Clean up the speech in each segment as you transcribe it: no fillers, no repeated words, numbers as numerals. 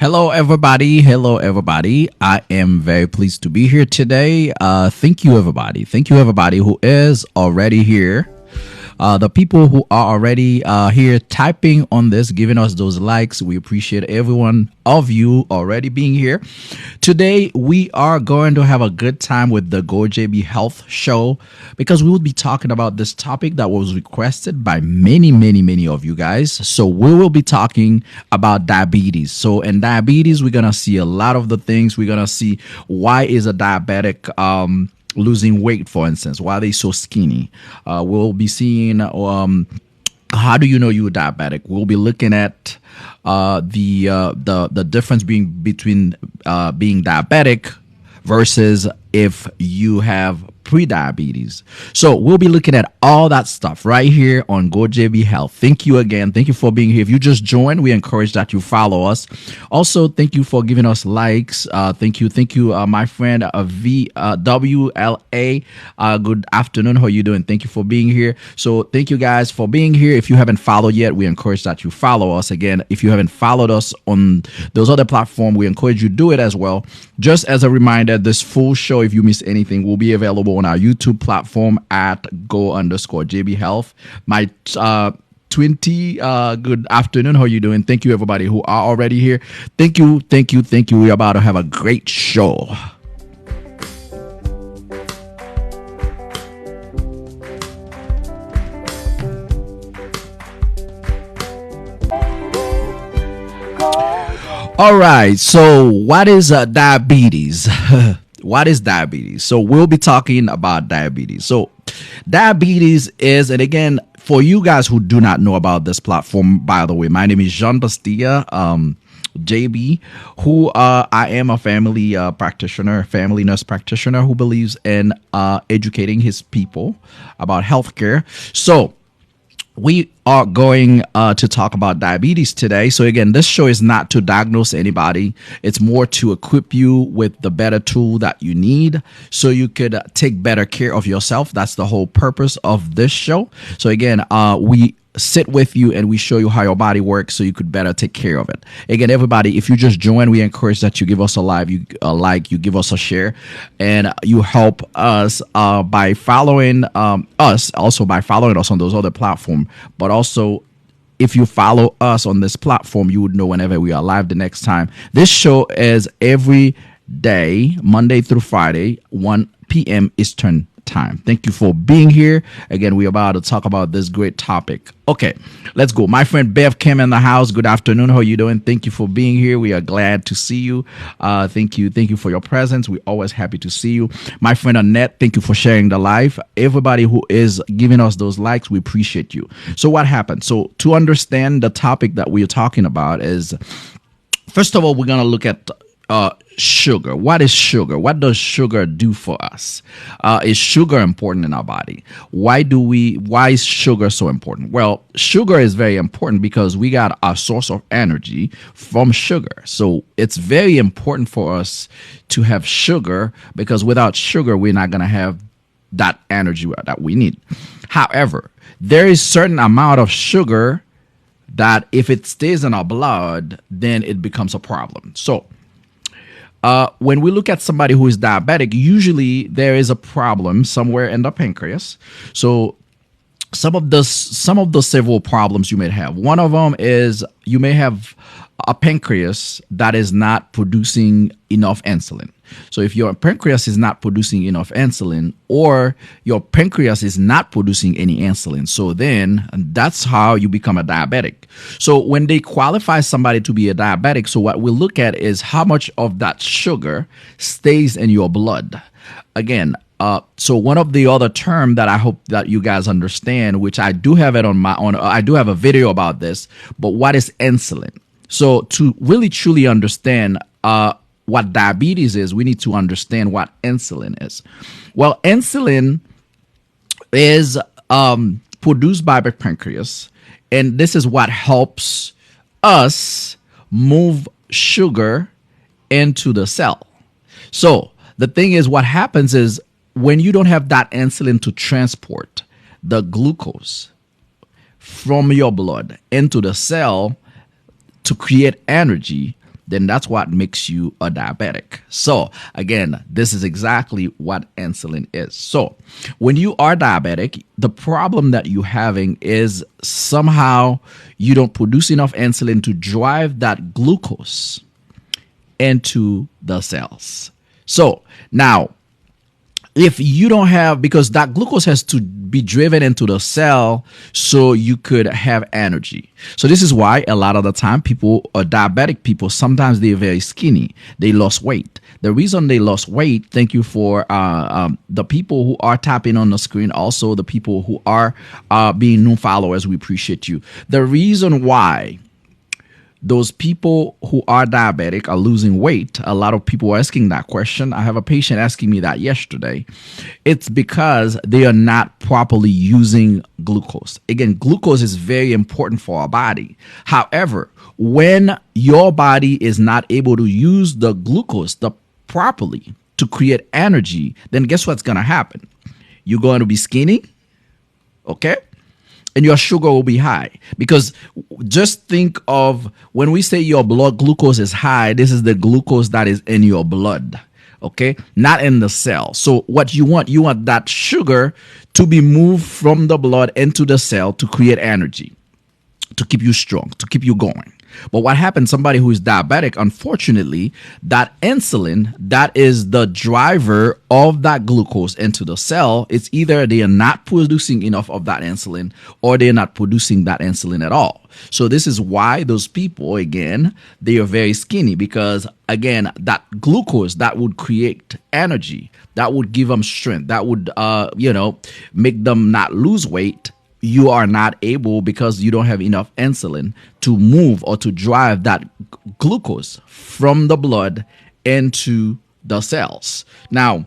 Hello, everybody. Hello, everybody. I am very pleased to be here today. Thank you, everybody. Thank you, everybody who is already here. The people who are already here typing on this, giving us those likes, we appreciate everyone of you already being here. Today, we are going to have a good time with the Go JB Health Show because we will be talking about this topic that was requested by many of you guys. So, we will be talking about diabetes. So, in diabetes, we're going to see a lot of the things. We're going to see why is a diabetic losing weight, for instance, why are they so skinny. We'll be seeing how do you know you're diabetic. We'll be looking at the difference between being diabetic versus if you have pre-diabetes. So we'll be looking at all that stuff right here on Go JB Health. Thank you again. Thank you for being here. If you just joined, we encourage that you follow us. Also, thank you for giving us likes. Thank you, my friend VWLA. Good afternoon. How are you doing? Thank you for being here. So thank you guys for being here. If you haven't followed yet, we encourage that you follow us. Again, if you haven't followed us on those other platforms, we encourage you to do it as well. Just as a reminder, this full show, if you miss anything, will be available on our YouTube platform at go_JB Health. My 20 good afternoon. How are you doing? Thank you, everybody who are already here. Thank you. We're about to have a great show. All right. So what is diabetes? What is diabetes? So we'll be talking about diabetes. So diabetes is, and again, for you guys who do not know about this platform, by the way, my name is Jean Bastilla, JB, who I am a family practitioner, family nurse practitioner who believes in educating his people about healthcare. So we are going to talk about diabetes today. So again, this show is not to diagnose anybody. It's more to equip you with the better tool that you need so you could take better care of yourself. That's the whole purpose of this show. So again, we sit with you and we show you how your body works so you could better take care of it. Again, everybody, if you just join, we encourage that you give us you give us a share, and you help us by following us, also by following us on those other platforms. But also, if you follow us on this platform, you would know whenever we are live the next time. This show is every day, Monday through Friday, 1 p.m. Eastern time. Thank you for being here. Again, we're about to talk about this great topic. Okay, let's go. My friend Bev came in the house. Good afternoon. How are you doing? Thank you for being here. We are glad to see you. Thank you for your presence. We're always happy to see you. My friend Annette, thank you for sharing the live. Everybody who is giving us those likes, we appreciate you. So what happened? So to understand the topic that we are talking about is, first of all, we're going to look at sugar. What is sugar? What does sugar do for us? Is sugar important in our body? Why is sugar so important? Well, sugar is very important because we got our source of energy from sugar. So it's very important for us to have sugar because without sugar, we're not going to have that energy that we need. However, there is certain amount of sugar that if it stays in our blood, then it becomes a problem. So when we look at somebody who is diabetic, usually there is a problem somewhere in the pancreas. So some of the several problems you may have. One of them is you may have a pancreas that is not producing enough insulin. So if your pancreas is not producing enough insulin, or your pancreas is not producing any insulin, so then that's how you become a diabetic. So when they qualify somebody to be a diabetic, so what we look at is how much of that sugar stays in your blood. Again, so one of the other term that I hope that you guys understand, which I do have it on my own, I do have a video about this, but what is insulin? So to really truly understand what diabetes is, we need to understand what insulin is. Well, insulin is produced by the pancreas, and this is what helps us move sugar into the cell. So the thing is, what happens is when you don't have that insulin to transport the glucose from your blood into the cell to create energy, then that's what makes you a diabetic. So again, this is exactly what insulin is. So when you are diabetic, the problem that you're having is somehow you don't produce enough insulin to drive that glucose into the cells. So now, if you don't have, because that glucose has to be driven into the cell so you could have energy. So this is why a lot of the time people, diabetic people, sometimes they're very skinny. They lost weight. The reason they lost weight, thank you for the people who are tapping on the screen, also the people who are being new followers, we appreciate you. The reason why those people who are diabetic are losing weight, a lot of people are asking that question. I have a patient asking me that yesterday. It's because they are not properly using glucose. Again, glucose is very important for our body. However, when your body is not able to use the glucose properly to create energy, then guess what's going to happen? You're going to be skinny, okay? And your sugar will be high, because just think of when we say your blood glucose is high, this is the glucose that is in your blood, okay, not in the cell. So what you want that sugar to be moved from the blood into the cell to create energy, to keep you strong, to keep you going. But what happens, somebody who is diabetic, unfortunately, that insulin, that is the driver of that glucose into the cell, it's either they are not producing enough of that insulin or they're not producing that insulin at all. So this is why those people, again, they are very skinny, because, again, that glucose that would create energy, that would give them strength, that would, make them not lose weight, you are not able, because you don't have enough insulin to move or to drive that glucose from the blood into the cells. Now,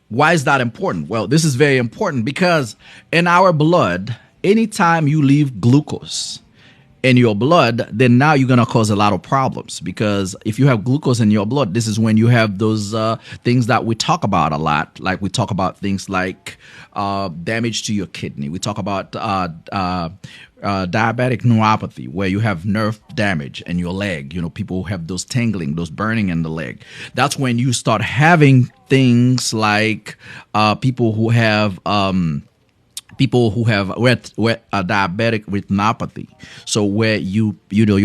why is that important? Well, this is very important because in our blood, anytime you leave glucose in your blood, then now you're going to cause a lot of problems, because if you have glucose in your blood, this is when you have those things that we talk about a lot. Like we talk about things like damage to your kidney. We talk about diabetic neuropathy, where you have nerve damage in your leg. People who have those tingling, those burning in the leg. That's when you start having things like people who have diabetic retinopathy. So where you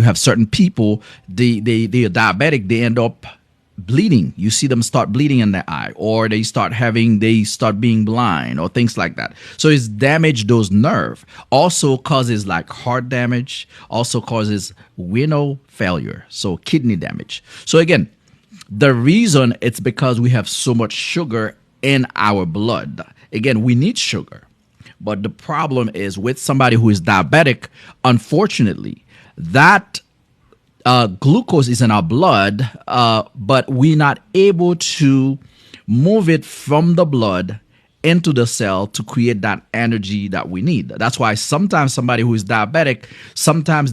have certain people, they are diabetic, they end up bleeding. You see them start bleeding in their eye, or they start being blind, or things like that. So it's damaged those nerve. Also causes like heart damage, also causes renal failure, so kidney damage. So again, the reason, it's because we have so much sugar in our blood. Again, we need sugar. But the problem is with somebody who is diabetic, unfortunately, that glucose is in our blood, but we're not able to move it from the blood into the cell to create that energy that we need. That's why sometimes somebody who is diabetic, sometimes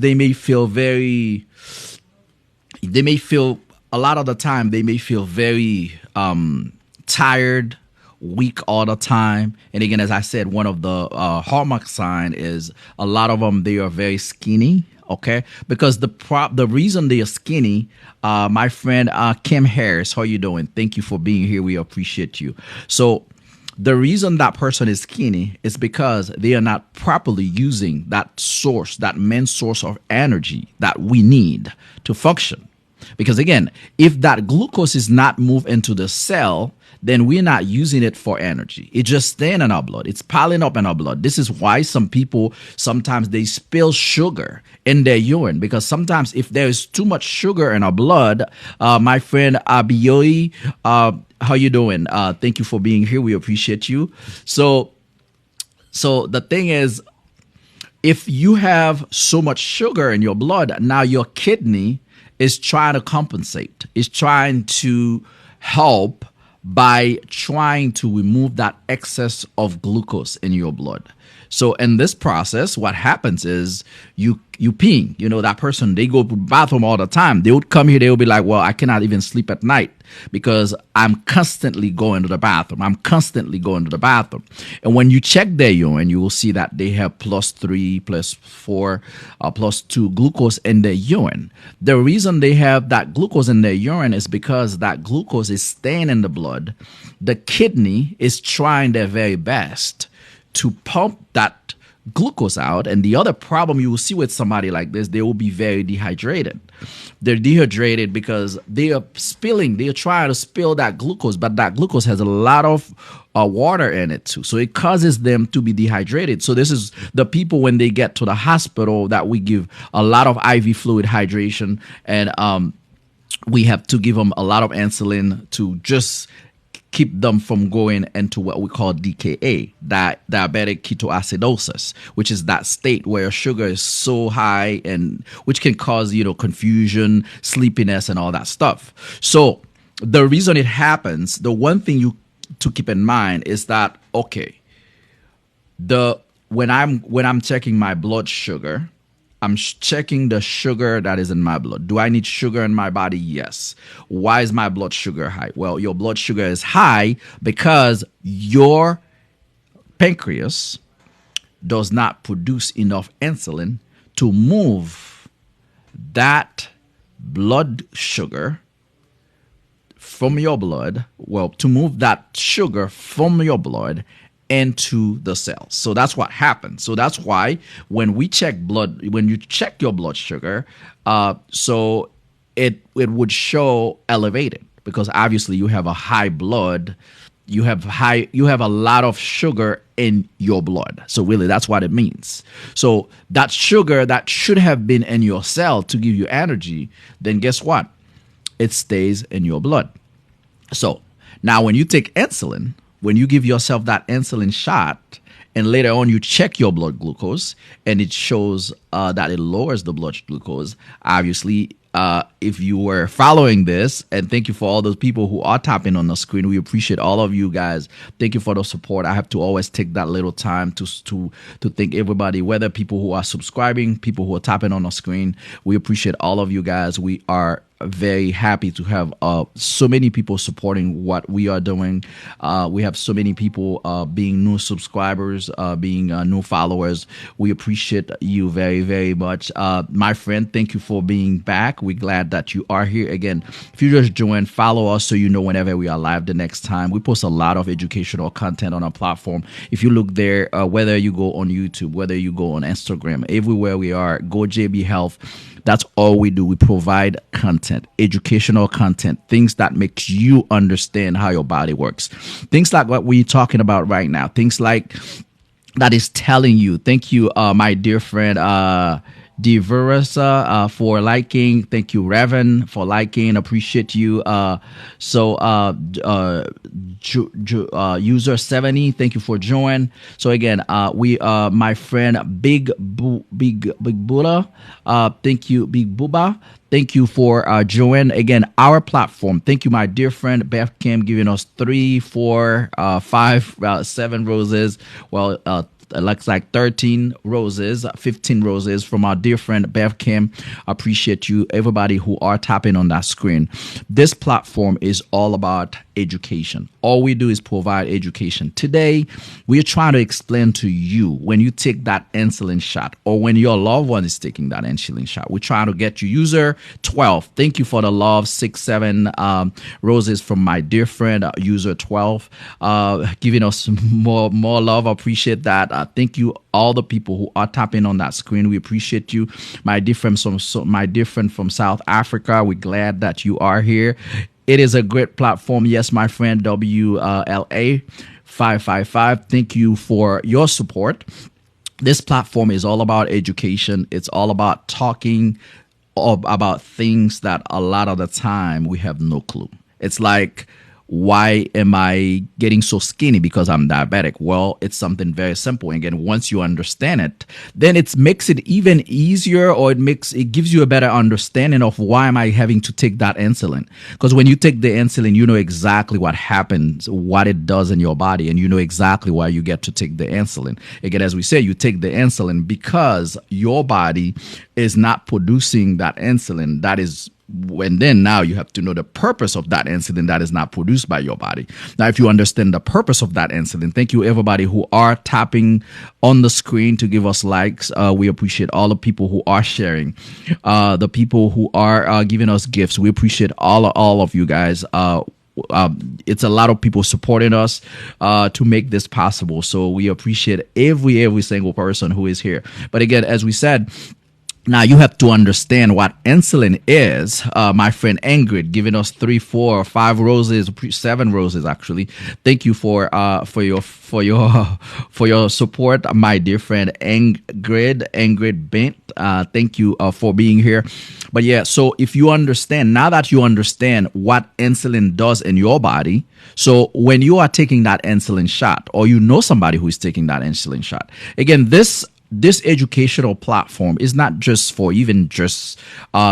a lot of the time, they may feel very tired, weak all the time. And again, as I said, one of the hallmark sign is a lot of them, they are very skinny. Okay, because the reason they are skinny, my friend Kim Harris, how you doing? Thank you for being here. We appreciate you. So the reason that person is skinny is because they are not properly using that source, that main source of energy that we need to function. Because again, if that glucose is not moved into the cell, then we're not using it for energy. It's just staying in our blood. It's piling up in our blood. This is why some people, sometimes they spill sugar in their urine, because sometimes if there is too much sugar in our blood, my friend Abiyoyi, how you doing? Thank you for being here. We appreciate you. So the thing is, if you have so much sugar in your blood, now your kidney is trying to compensate, is trying to help by trying to remove that excess of glucose in your blood. So in this process, what happens is you peeing. That person, they go to the bathroom all the time. They would come here, they would be like, well, I cannot even sleep at night because I'm constantly going to the bathroom. I'm constantly going to the bathroom. And when you check their urine, you will see that they have +3, +4, +2 glucose in their urine. The reason they have that glucose in their urine is because that glucose is staying in the blood. The kidney is trying their very best to pump that glucose out. And the other problem you will see with somebody like this, they will be very dehydrated. They're dehydrated because they are trying to spill that glucose, but that glucose has a lot of water in it too. So it causes them to be dehydrated. So this is the people when they get to the hospital that we give a lot of IV fluid hydration, and we have to give them a lot of insulin to just keep them from going into what we call DKA, diabetic ketoacidosis, which is that state where sugar is so high and which can cause, confusion, sleepiness, and all that stuff. So the reason it happens, the one thing you to keep in mind is that, okay, when I'm checking my blood sugar, I'm checking the sugar that is in my blood. Do I need sugar in my body? Yes. Why is my blood sugar high? Well, your blood sugar is high because your pancreas does not produce enough insulin to move that blood sugar from your blood. Well, to move that sugar from your blood into the cells. So that's what happens. So that's why when you check your blood sugar, so it would show elevated because obviously you have a high blood, you have a lot of sugar in your blood. So really that's what it means. So that sugar that should have been in your cell to give you energy, then guess what? It stays in your blood. So now when you take insulin, when you give yourself that insulin shot and later on you check your blood glucose and it shows that it lowers the blood glucose, obviously, if you were following this, and thank you for all those people who are tapping on the screen. We appreciate all of you guys. Thank you for the support. I have to always take that little time to thank everybody, whether people who are subscribing, people who are tapping on the screen. We appreciate all of you guys. We are very happy to have so many people supporting what we are doing. We have so many people being new subscribers, being new followers. We appreciate you very, very much. My friend, thank you for being back. We're glad that you are here again. If you just joined, follow us so you know whenever we are live the next time. We post a lot of educational content on our platform. If you look there, whether you go on YouTube, whether you go on Instagram, everywhere we are, go JB Health. That's all we do. We provide content, educational content, things that makes you understand how your body works. Things like what we're talking about right now. Things like that is telling you. Thank you, my dear friend, Diversa, for liking. Thank you, Revan, for liking. Appreciate you. User 70, thank you for joining. So again, my friend Big Buddha, thank you, Big Booba. Thank you for joining again our platform. Thank you, my dear friend Beth Kim, giving us 3, 4, 5, 7 roses. Well, looks like 13 roses, 15 roses from our dear friend Bev Kim. Appreciate you, everybody who are tapping on that screen. This platform is all about education. All we do is provide education. Today, we are trying to explain to you when you take that insulin shot or when your loved one is taking that insulin shot. We're trying to get you. User 12, thank you for the love. 6, 7 roses from my dear friend user 12, giving us more love. I appreciate that. Thank you, all the people who are tapping on that screen. We appreciate you, my dear friend from South Africa. We're glad that you are here. It is a great platform. Yes, my friend WLA 555. Thank you for your support. This platform is all about education. It's all about talking about things that a lot of the time we have no clue. It's like why am I getting so skinny because I'm diabetic? Well, it's something very simple. Again, once you understand it, then it makes it even easier, or it gives you a better understanding of why am I having to take that insulin. Because when you take the insulin, you know exactly what happens, what it does in your body, and you know exactly why you get to take the insulin. Again, as we say, you take the insulin because your body is not producing that insulin. That is when then now you have to know the purpose of that insulin that is not produced by your body. Now, if you understand the purpose of that insulin, thank you everybody who are tapping on the screen to give us likes. We appreciate all the people who are sharing, the people who are giving us gifts. We appreciate all of you guys. It's a lot of people supporting us to make this possible. So we appreciate every single person who is here. But again, as we said, now you have to understand what insulin is. My friend Ingrid giving us 3, 4, 5 roses, 7 roses actually. Thank you for your support, my dear friend Ingrid Bent. Thank you for being here. But yeah, so if you understand, now that you understand what insulin does in your body, so when you are taking that insulin shot, or you know somebody who is taking that insulin shot, again, this educational platform is not just for even just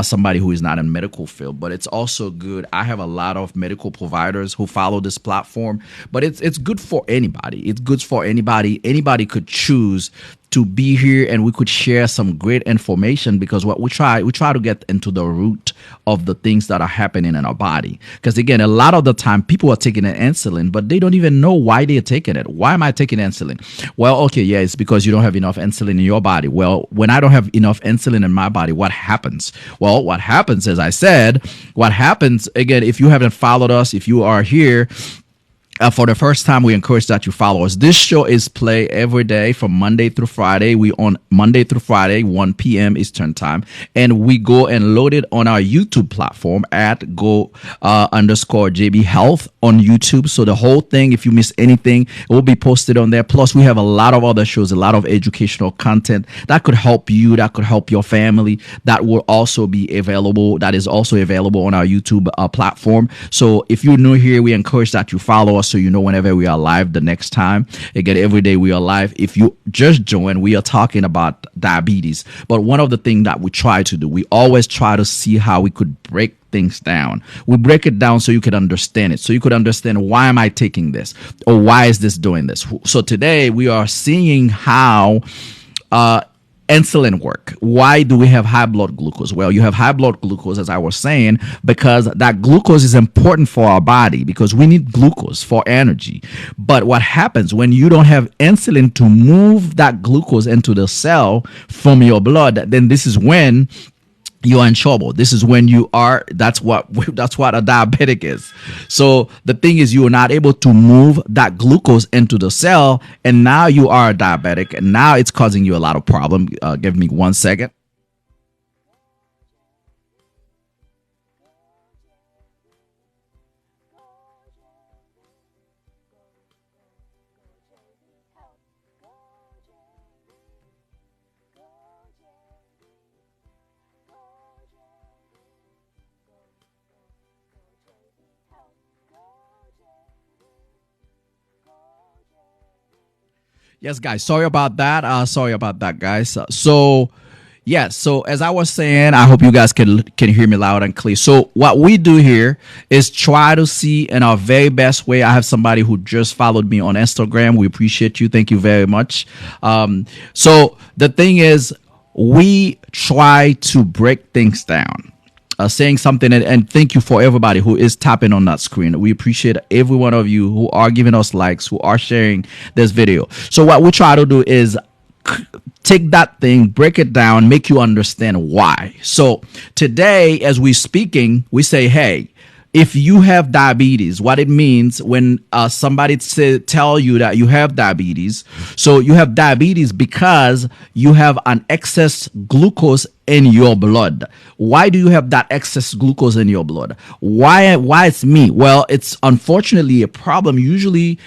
somebody who is not in medical field, but it's also good. I have a lot of medical providers who follow this platform, but it's good for anybody. It's good for anybody. Anybody could choose to be here, and we could share some great information, because what we try to get into the root of the things that are happening in our body. Because again, a lot of the time people are taking an insulin, but they don't even know why they're taking it. Why am I taking insulin? Well, okay, yeah, it's because you don't have enough insulin in your body. Well, when I don't have enough insulin in my body, what happens? Well, what happens, as I said, what happens, again, if you haven't followed us, if you are here for the first time, we encourage that you follow us. This show is played every day from Monday through Friday. We on Monday through Friday, 1 p.m. Eastern time. And we go and load it on our YouTube platform at go_JB Health on YouTube. So the whole thing, if you miss anything, it will be posted on there. Plus, we have a lot of other shows, a lot of educational content that could help you, that could help your family, that will also be available, that is also available on our YouTube platform. So if you're new here, we encourage that you follow us, so you know whenever we are live the next time. Again, every day we are live. If you just join, we are talking about diabetes. But one of the things that we try to do, we always try to see how we could break things down. We break it down so you could understand it. So you could understand, why am I taking this? Or why is this doing this? So today we are seeing how insulin work. Why do we have high blood glucose? Well, you have high blood glucose, as I was saying, because that glucose is important for our body, because we need glucose for energy. But what happens when you don't have insulin to move that glucose into the cell from your blood, then this is when you are in trouble. This is when you are, that's what a diabetic is. So the thing is, you are not able to move that glucose into the cell, and now you are a diabetic, and now it's causing you a lot of problem. Give me 1 second. Yes, guys. Sorry about that. Guys. So as I was saying, I hope you guys can hear me loud and clear. So what we do here is try to see in our very best way. I have somebody who just followed me on Instagram. We appreciate you. Thank you very much. So the thing is, we try to break things down. Saying something, and thank you for everybody who is tapping on that screen. We appreciate every one of you who are giving us likes, who are sharing this video. So what we try to do is take that thing, break it down, make you understand why. So today, as we're speaking, we say, hey, if you have diabetes, what it means when somebody tell you that you have diabetes. So you have diabetes because you have an excess glucose in your blood. Why do you have that excess glucose in your blood? Why it's me? Well, it's unfortunately a problem usually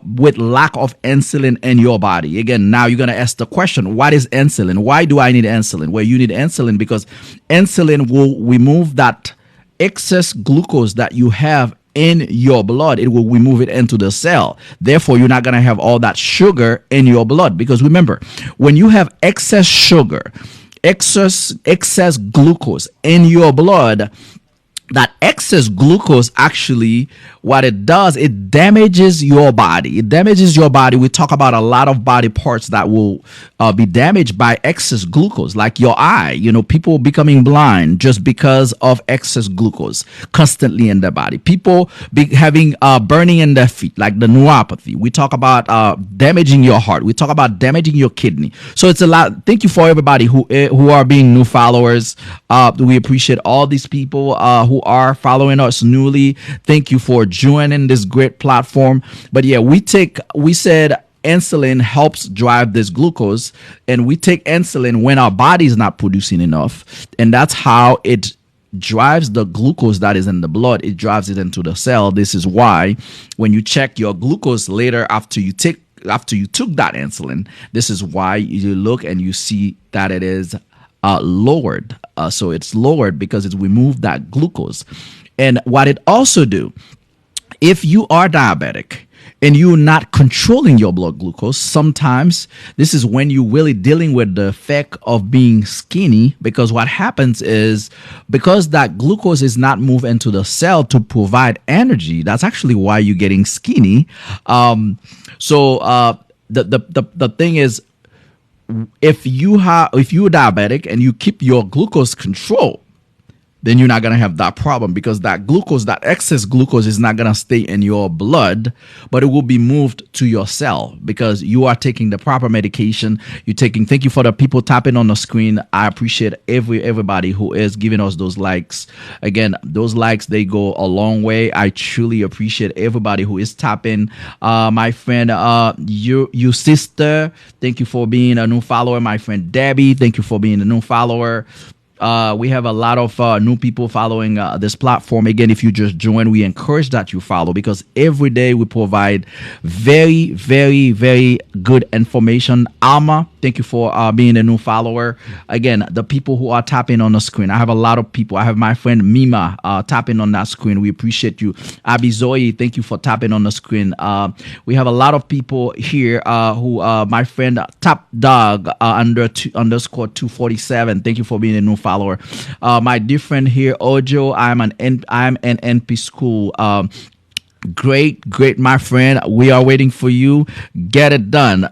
with lack of insulin in your body. Again, now you're going to ask the question, what is insulin? Why do I need insulin? Well, you need insulin because insulin will remove that excess glucose that you have in your blood, it will remove it into the cell. Therefore, you're not going to have all that sugar in your blood, because remember, when you have excess sugar, excess glucose in your blood, that excess glucose, actually what it does, it damages your body. It damages your body. We talk about a lot of body parts that will be damaged by excess glucose, like your eye. People becoming blind just because of excess glucose constantly in their body. People having burning in their feet, like the neuropathy. We talk about damaging your heart. We talk about damaging your kidney. So it's a lot. Thank you for everybody who are being new followers. We appreciate all these people who are following us newly. Thank you for joining this great platform. But yeah, we said insulin helps drive this glucose, and we take insulin when our body is not producing enough, and that's how it drives the glucose that is in the blood. It drives it into the cell. This is why when you check your glucose later after you took that insulin, this is why you look and you see that it is lowered. So it's lowered because it's removed that glucose. And what it also do, if you are diabetic and you're not controlling your blood glucose, sometimes this is when you're really dealing with the effect of being skinny, because what happens is, because that glucose is not moved into the cell to provide energy, that's actually why you're getting skinny. The thing is, if you're diabetic and you keep your glucose control, then you're not going to have that problem, because that glucose, that excess glucose, is not going to stay in your blood, but it will be moved to your cell because you are taking the proper medication. Thank you for the people tapping on the screen. I appreciate everybody who is giving us those likes. Again, those likes, they go a long way. I truly appreciate everybody who is tapping. My friend, you sister, thank you for being a new follower. My friend Debbie, thank you for being a new follower. We have a lot of new people following this platform. Again, if you just join, we encourage that you follow, because every day we provide very, very, very good information. Alma, thank you for being a new follower. Again, the people who are tapping on the screen, I have a lot of people. I have my friend Mima tapping on that screen. We appreciate you. Abizoe, thank you for tapping on the screen. We have a lot of people here who, my friend Top Dog underscore 247, thank you for being a new follower. My dear friend here, Ojo, I'm an NP school. Great, my friend. We are waiting for you. Get it done.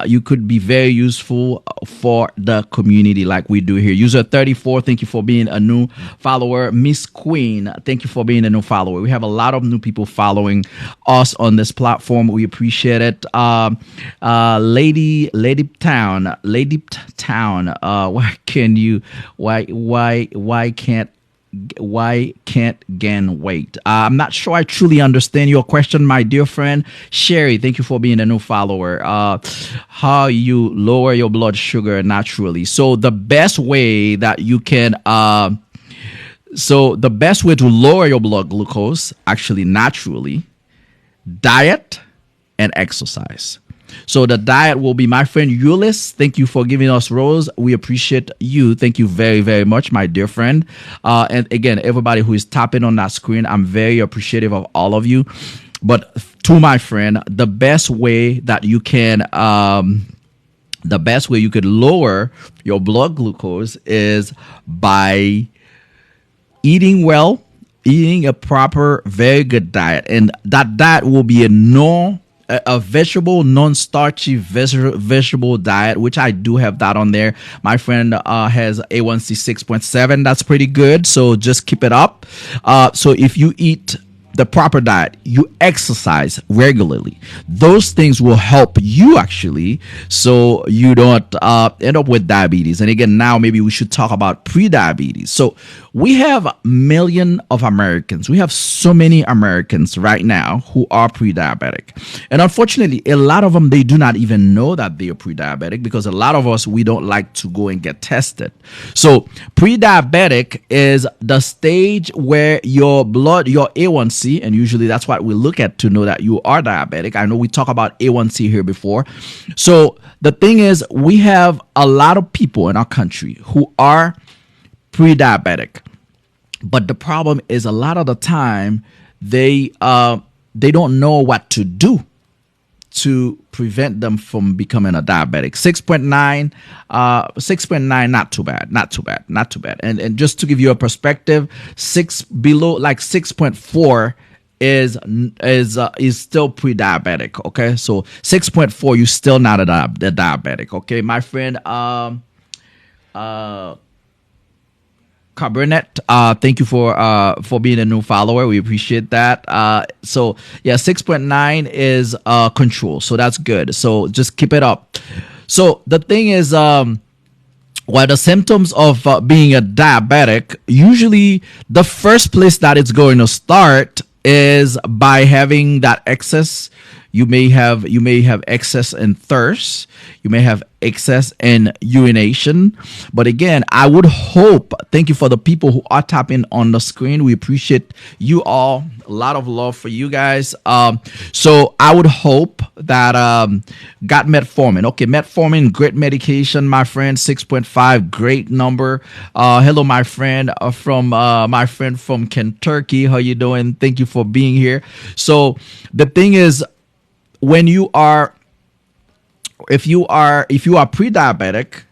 You could be very useful for the community, like we do here. User 34, thank you for being a new follower. Miss Queen, thank you for being a new follower. We have a lot of new people following us on this platform. We appreciate it. Lady Town. Why can't gain weight? I'm not sure I truly understand your question, my dear friend. Sherry, thank you for being a new follower. How you lower your blood sugar naturally? So the best way that you can the best way to lower your blood glucose actually naturally, diet and exercise. So the diet will be, my friend Eulis, thank you for giving us rose. We appreciate you. Thank you very, very much, my dear friend. And again, everybody who is tapping on that screen, I'm very appreciative of all of you. But to my friend, the best way that you can lower your blood glucose is by eating well, eating a proper, very good diet. And that diet will be a vegetable, non-starchy vegetable diet, which I do have that on there. My friend has A1C 6.7. That's pretty good. So just keep it up. So if you eat the proper diet, you exercise regularly, those things will help you actually, so you don't end up with diabetes. And again, now maybe we should talk about pre-diabetes. So we have millions of Americans. We have so many Americans right now who are pre-diabetic. And unfortunately, a lot of them, they do not even know that they are pre-diabetic, because a lot of us, we don't like to go and get tested. So pre-diabetic is the stage where your A1C, and usually that's what we look at to know that you are diabetic. I know we talk about A1C here before. So the thing is, we have a lot of people in our country who are pre-diabetic. But the problem is, a lot of the time, they don't know what to do to prevent them from becoming a diabetic. 6.9, 6.9, not too bad, not too bad, not too bad. And just to give you a perspective, six below, like 6.4 is still pre-diabetic. Okay, so 6.4, you're still not a diabetic. Okay, my friend, Cabernet, thank you for being a new follower. We appreciate that. So yeah, 6.9 is control, so that's good. So just keep it up. So the thing is, well, the symptoms of being a diabetic, usually the first place that it's going to start is by having that excess. You may have excess in thirst. You may have excess in urination. But again, I would hope. Thank you for the people who are tapping on the screen. We appreciate you all. A lot of love for you guys. So I would hope that got metformin. Okay, metformin, great medication, my friend. 6.5, great number. Hello, my friend from Kentucky. How you doing? Thank you for being here. So the thing is, when you are if you are pre-diabetic,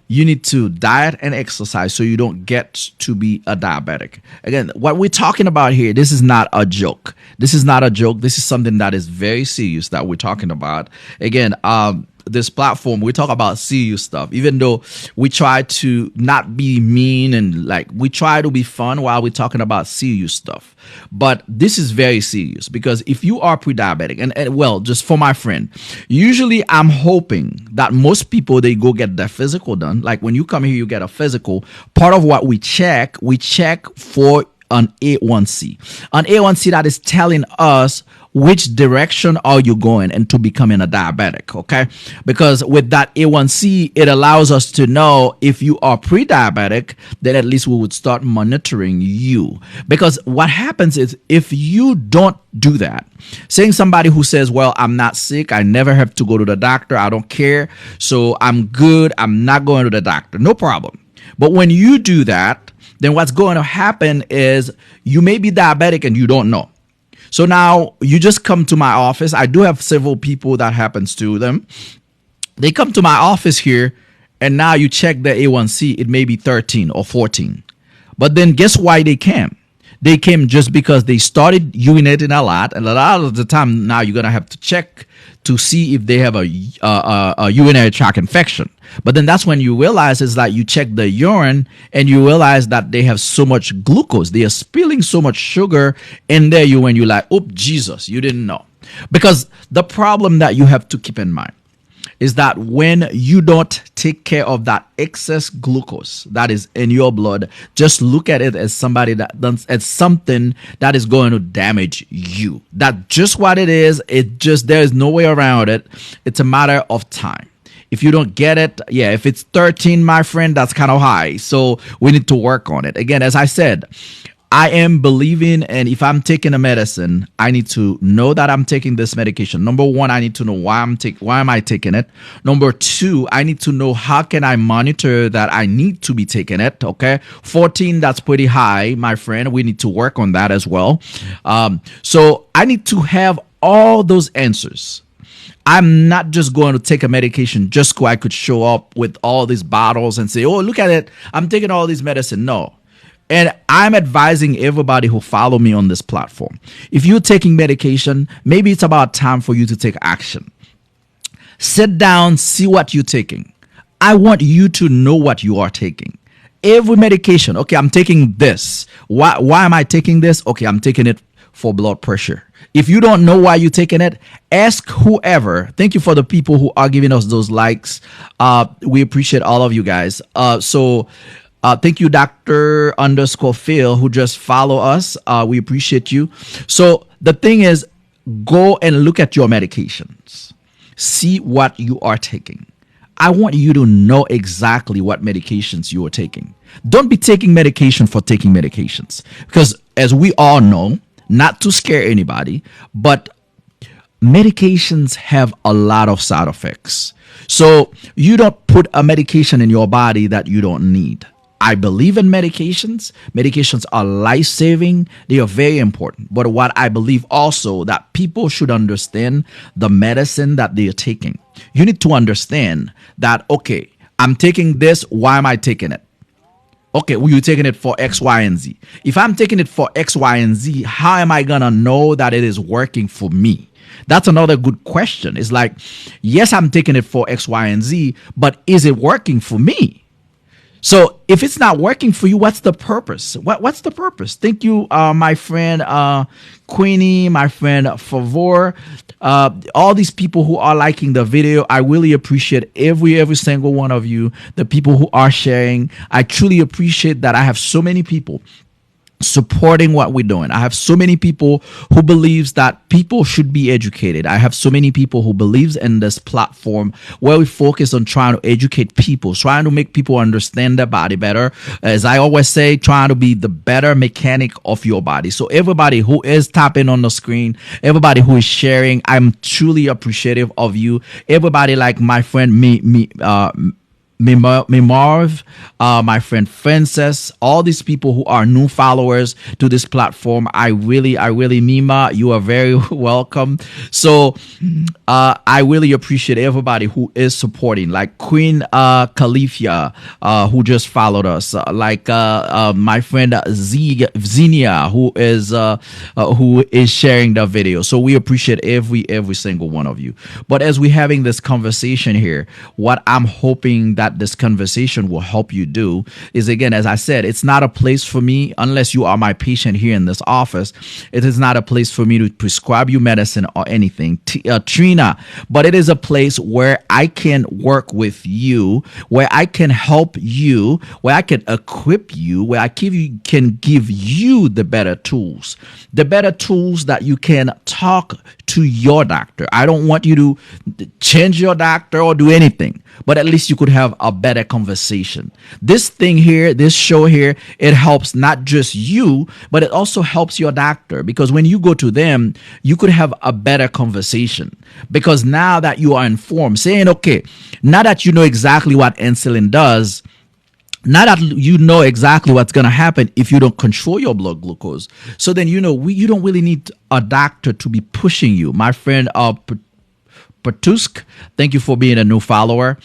you need to diet and exercise so you don't get to be a diabetic. Again, what we're talking about here, this is not a joke. This is not a joke. This is something that is very serious that we're talking about. Again, this platform, we talk about serious stuff, even though we try to not be mean and like we try to be fun while we're talking about serious stuff. But this is very serious because if you are pre-diabetic, and well, just for my friend, usually I'm hoping that most people, they go get their physical done. Like when you come here, you get a physical. Part of what we check for an A1C. An A1C that is telling us which direction are you going into becoming a diabetic, okay? Because with that A1C, it allows us to know if you are pre-diabetic, then at least we would start monitoring you. Because what happens is if you don't do that, saying somebody who says, well, I'm not sick, I never have to go to the doctor, I don't care, so I'm good, I'm not going to the doctor, no problem. But when you do that, then what's going to happen is you may be diabetic and you don't know. So now you just come to my office. I do have several people that happens to them. They come to my office here and now you check their A1C. It may be 13 or 14. But then guess why they came? They came just because they started urinating a lot. And a lot of the time now you're going to have to check to see if they have a urinary tract infection. But then that's when you realize is that you check the urine and you realize that they have so much glucose. They are spilling so much sugar in their urine. You're like, oh, Jesus, you didn't know. Because the problem that you have to keep in mind is that when you don't take care of that excess glucose that is in your blood, just look at it as as something that is going to damage you. That's just what it is. There is no way around it. It's a matter of time. If you don't get it, yeah, if it's 13, my friend, that's kind of high. So we need to work on it. Again, as I said, I am believing, and if I'm taking a medicine, I need to know that I'm taking this medication. Number one, I need to know why am I taking it. Number two, I need to know how can I monitor that I need to be taking it. Okay, 14, that's pretty high, my friend. We need to work on that as well. So I need to have all those answers. I'm not just going to take a medication just so I could show up with all these bottles and say, oh, look at it, I'm taking all these medicine. No. And I'm advising everybody who follow me on this platform. If you're taking medication, maybe it's about time for you to take action. Sit down, see what you're taking. I want you to know what you are taking. Every medication, okay, I'm taking this. Why am I taking this? Okay, I'm taking it for blood pressure. If you don't know why you're taking it, ask whoever. Thank you for the people who are giving us those likes. We appreciate all of you guys. Thank you, Dr. _Phil, who just follow us. We appreciate you. So the thing is, go and look at your medications. See what you are taking. I want you to know exactly what medications you are taking. Don't be taking medication for taking medications. Because as we all know, not to scare anybody, but medications have a lot of side effects. So you don't put a medication in your body that you don't need. I believe in medications. Medications are life-saving. They are very important. But what I believe also that people should understand the medicine that they are taking. You need to understand that, okay, I'm taking this. Why am I taking it? Okay, well, you're taking it for X, Y, and Z. If I'm taking it for X, Y, and Z, how am I going to know that it is working for me? That's another good question. It's like, yes, I'm taking it for X, Y, and Z, but is it working for me? So if it's not working for you, what's the purpose? What's the purpose? Thank you, my friend Queenie, my friend Favor, all these people who are liking the video. I really appreciate every single one of you, the people who are sharing. I truly appreciate that I have so many people supporting what we're doing. I have so many people who believes that people should be educated. I have so many people who believes in this platform where we focus on trying to educate people, trying to make people understand their body better. As I always say, trying to be the better mechanic of your body. So everybody who is tapping on the screen, everybody who is sharing, I'm truly appreciative of you. Everybody like my friend Marv, my friend Frances, all these people who are new followers to this platform. I really, Mima, you are very welcome. So, I really appreciate everybody who is supporting, like Queen Califia, who just followed us, like my friend Xenia, who is sharing the video. So we appreciate every single one of you. But as we're having this conversation here, what I'm hoping that this conversation will help you do is, again, as I said, it's not a place for me, unless you are my patient here in this office, it is not a place for me to prescribe you medicine or anything, Trina, but it is a place where I can work with you, where I can help you, where I can equip you, where I can give you the better tools that you can talk to your doctor. I don't want you to change your doctor or do anything, but at least you could have a better conversation. This thing here, this show here, it helps not just you, but it also helps your doctor, because when you go to them, you could have a better conversation, because now that you are informed, saying, okay, now that you know exactly what insulin does, now that you know exactly what's going to happen if you don't control your blood glucose, so then you don't really need a doctor to be pushing you. My friend Patusk, thank you for being a new follower.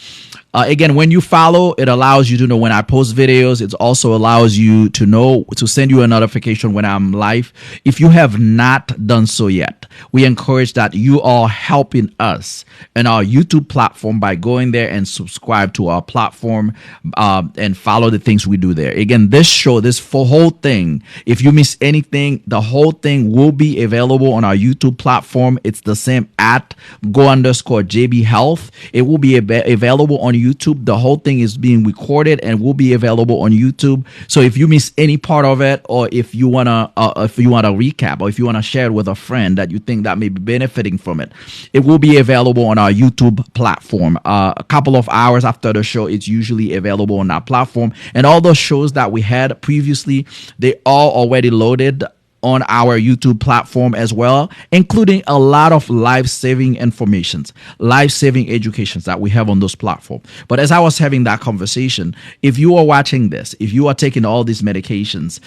Again, when you follow, it allows you to know when I post videos. It also allows you to know, to send you a notification when I'm live. If you have not done so yet, we encourage that you are helping us in our YouTube platform by going there and subscribe to our platform and follow the things we do there. Again, this show, this whole thing, if you miss anything, the whole thing will be available on our YouTube platform. It's the same at go_JB Health. It will be available on YouTube. The whole thing is being recorded and will be available on YouTube. So if you miss any part of it, or if you wanna recap, or if you wanna share it with a friend that you think that may be benefiting from it, it will be available on our YouTube platform. A couple of hours after the show, it's usually available on our platform. And all those shows that we had previously, they all already loaded on our YouTube platform as well, including a lot of life-saving informations, life-saving educations that we have on those platforms. But as I was having that conversation, if you are watching this, if you are taking all these medications,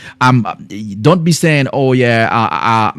don't be saying, oh yeah,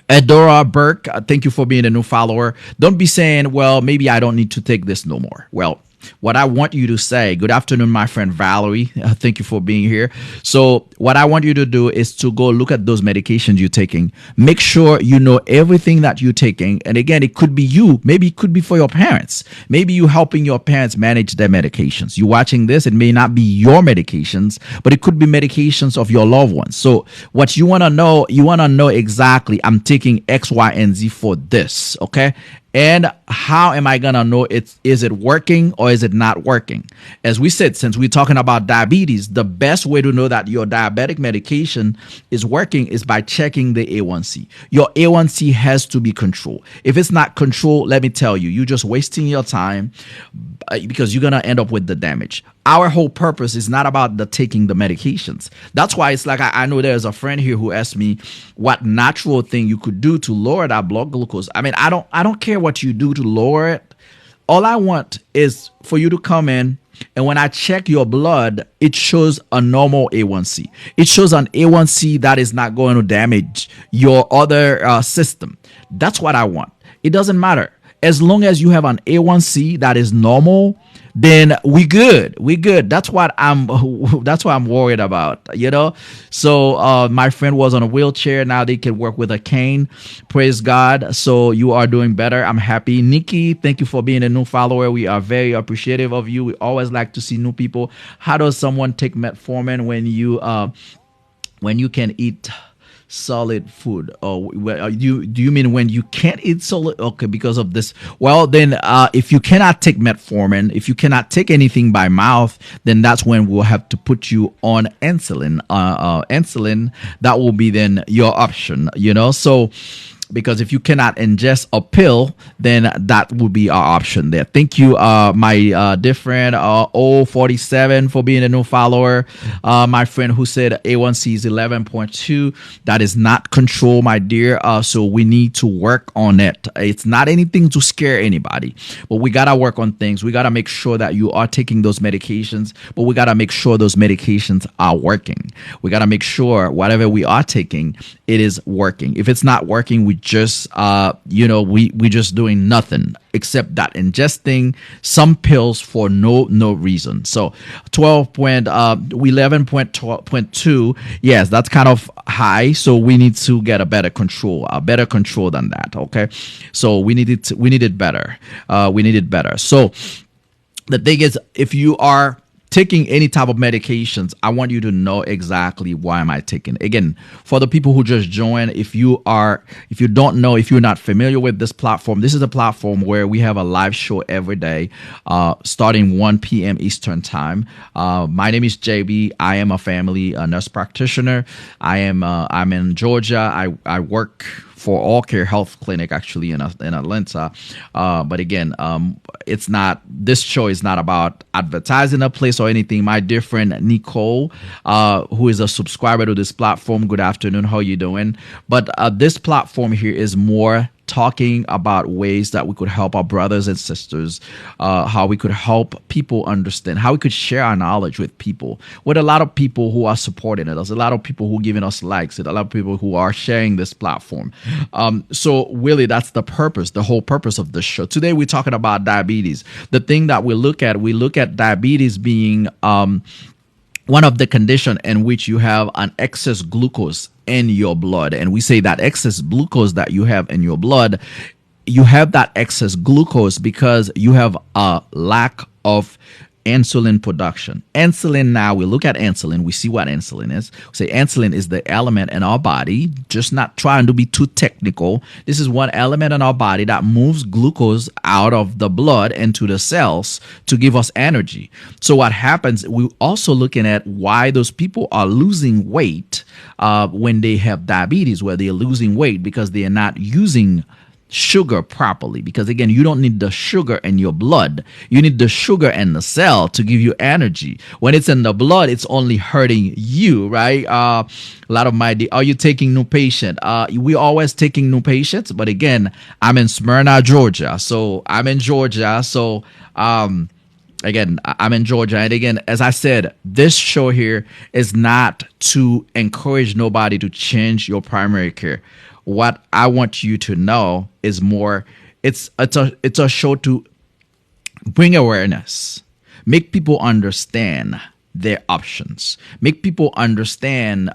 Edora Burke, thank you for being a new follower. Don't be saying, well, maybe I don't need to take this no more. Well, what I want you to say, good afternoon, my friend Valerie. Thank you for being here. So what I want you to do is to go look at those medications you're taking. Make sure you know everything that you're taking. And again, it could be you. Maybe it could be for your parents. Maybe you helping your parents manage their medications. You watching this, it may not be your medications, but it could be medications of your loved ones. So what you want to know exactly, I'm taking X, Y, and Z for this, okay? And how am I going to know is it working or is it not working? As we said, since we're talking about diabetes, the best way to know that your diabetic medication is working is by checking the A1C. Your A1C has to be controlled. If it's not controlled, let me tell you, you're just wasting your time because you're going to end up with the damage. Our whole purpose is not about taking the medications. That's why it's like I know there's a friend here who asked me what natural thing you could do to lower that blood glucose. I mean, I don't care what you do to lower it. all I want is for you to come in, and when I check your blood, it shows a normal A1C. It shows an A1C that is not going to damage your other system. That's what I want. It doesn't matter. As long as you have an A1C that is normal, then we good. That's what I'm worried about, So my friend was on a wheelchair. Now they can work with a cane. Praise God. So you are doing better. I'm happy. Nikki, thank you for being a new follower. We are very appreciative of you. We always like to see new people. How does someone take metformin when you can eat solid food? Or do you mean when you can't eat solid? Okay, because of this. Well, then if you cannot take metformin, if you cannot take anything by mouth, then that's when we'll have to put you on insulin. Insulin, that will be then your option, so because if you cannot ingest a pill, then that would be our option there. Thank you, my dear friend O47 for being a new follower. My friend who said A1C is 11.2. That is not control, my dear. So we need to work on it. It's not anything to scare anybody, but we gotta work on things. We gotta make sure that you are taking those medications, but we gotta make sure those medications are working. We gotta make sure whatever we are taking, it is working. If it's not working, we just we just doing nothing except that ingesting some pills for no reason. So 11.2, yes, that's kind of high, so we need to get a better control than that. Okay, so we need it better. So the thing is, if you are taking any type of medications, I want you to know exactly why am I taking. Again, for the people who just joined, if you don't know, if you're not familiar with this platform, this is a platform where we have a live show every day, starting 1 p.m. Eastern time. My name is JB. I am a family nurse practitioner. I'm in Georgia. I work for All Care Health Clinic, actually in Atlanta. But again, this show is not about advertising a place or anything. My dear friend Nicole, who is a subscriber to this platform, good afternoon. How you doing? But this platform here is more talking about ways that we could help our brothers and sisters, how we could help people understand, how we could share our knowledge with people, with a lot of people who are supporting us, a lot of people who are giving us likes, a lot of people who are sharing this platform. So really, that's the whole purpose of this show. Today, we're talking about diabetes. The thing that we look at diabetes being one of the condition in which you have an excess glucose in your blood. And we say that excess glucose that you have in your blood, you have that excess glucose because you have a lack of insulin production. Insulin, now we look at insulin, we see what insulin is. We say insulin is the element in our body, just not trying to be too technical. This is one element in our body that moves glucose out of the blood into the cells to give us energy. So what happens, we're also looking at why those people are losing weight when they have diabetes, where they're losing weight because they are not using sugar properly, because again, you don't need the sugar in your blood, you need the sugar in the cell to give you energy. When it's in the blood, it's only hurting you, right? A lot of are you taking new patient? We're always taking new patients, but again, I'm in Smyrna, Georgia, so I'm in Georgia. Again, I'm in Georgia. And again, as I said, this show here is not to encourage nobody to change your primary care. What I want you to know is more, it's a show to bring awareness, make people understand their options, make people understand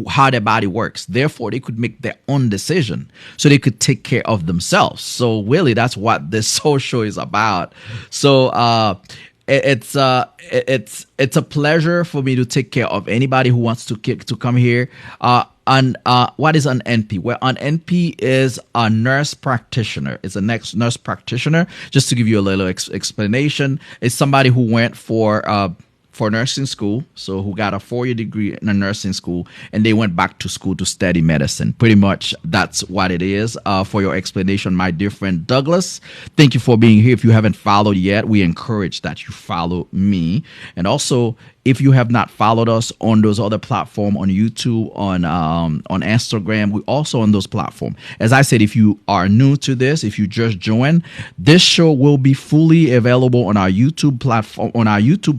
how their body works. Therefore, they could make their own decision so they could take care of themselves. So really, that's what this whole show is about. So it's a pleasure for me to take care of anybody who wants to come here. What is an NP? Well, an NP is a nurse practitioner. It's a nurse practitioner. Just to give you a little explanation, it's somebody who went for nursing school, so who got a 4-year degree in a nursing school, and they went back to school to study medicine. Pretty much that's what it is. For your explanation, my dear friend Douglas, thank you for being here. If you haven't followed yet, we encourage that you follow me. And also, if you have not followed us on those other platforms, on YouTube, on Instagram, we're also on those platforms. As I said, if you are new to this, if you just joined, this show will be fully available on our YouTube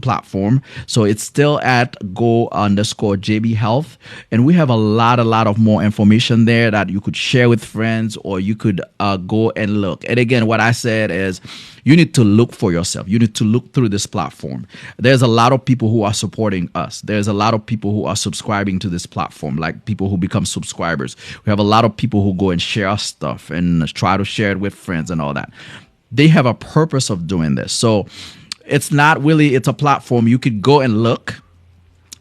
platform. So it's still at go_JB Health, and we have a lot of more information there that you could share with friends, or you could go and look. And again, what I said is, you need to look for yourself. You need to look through this platform. There's a lot of people who are supporting us. There's a lot of people who are subscribing to this platform, like people who become subscribers. We have a lot of people who go and share stuff and try to share it with friends and all that. They have a purpose of doing this. So it's not really, it's a platform. You could go and look,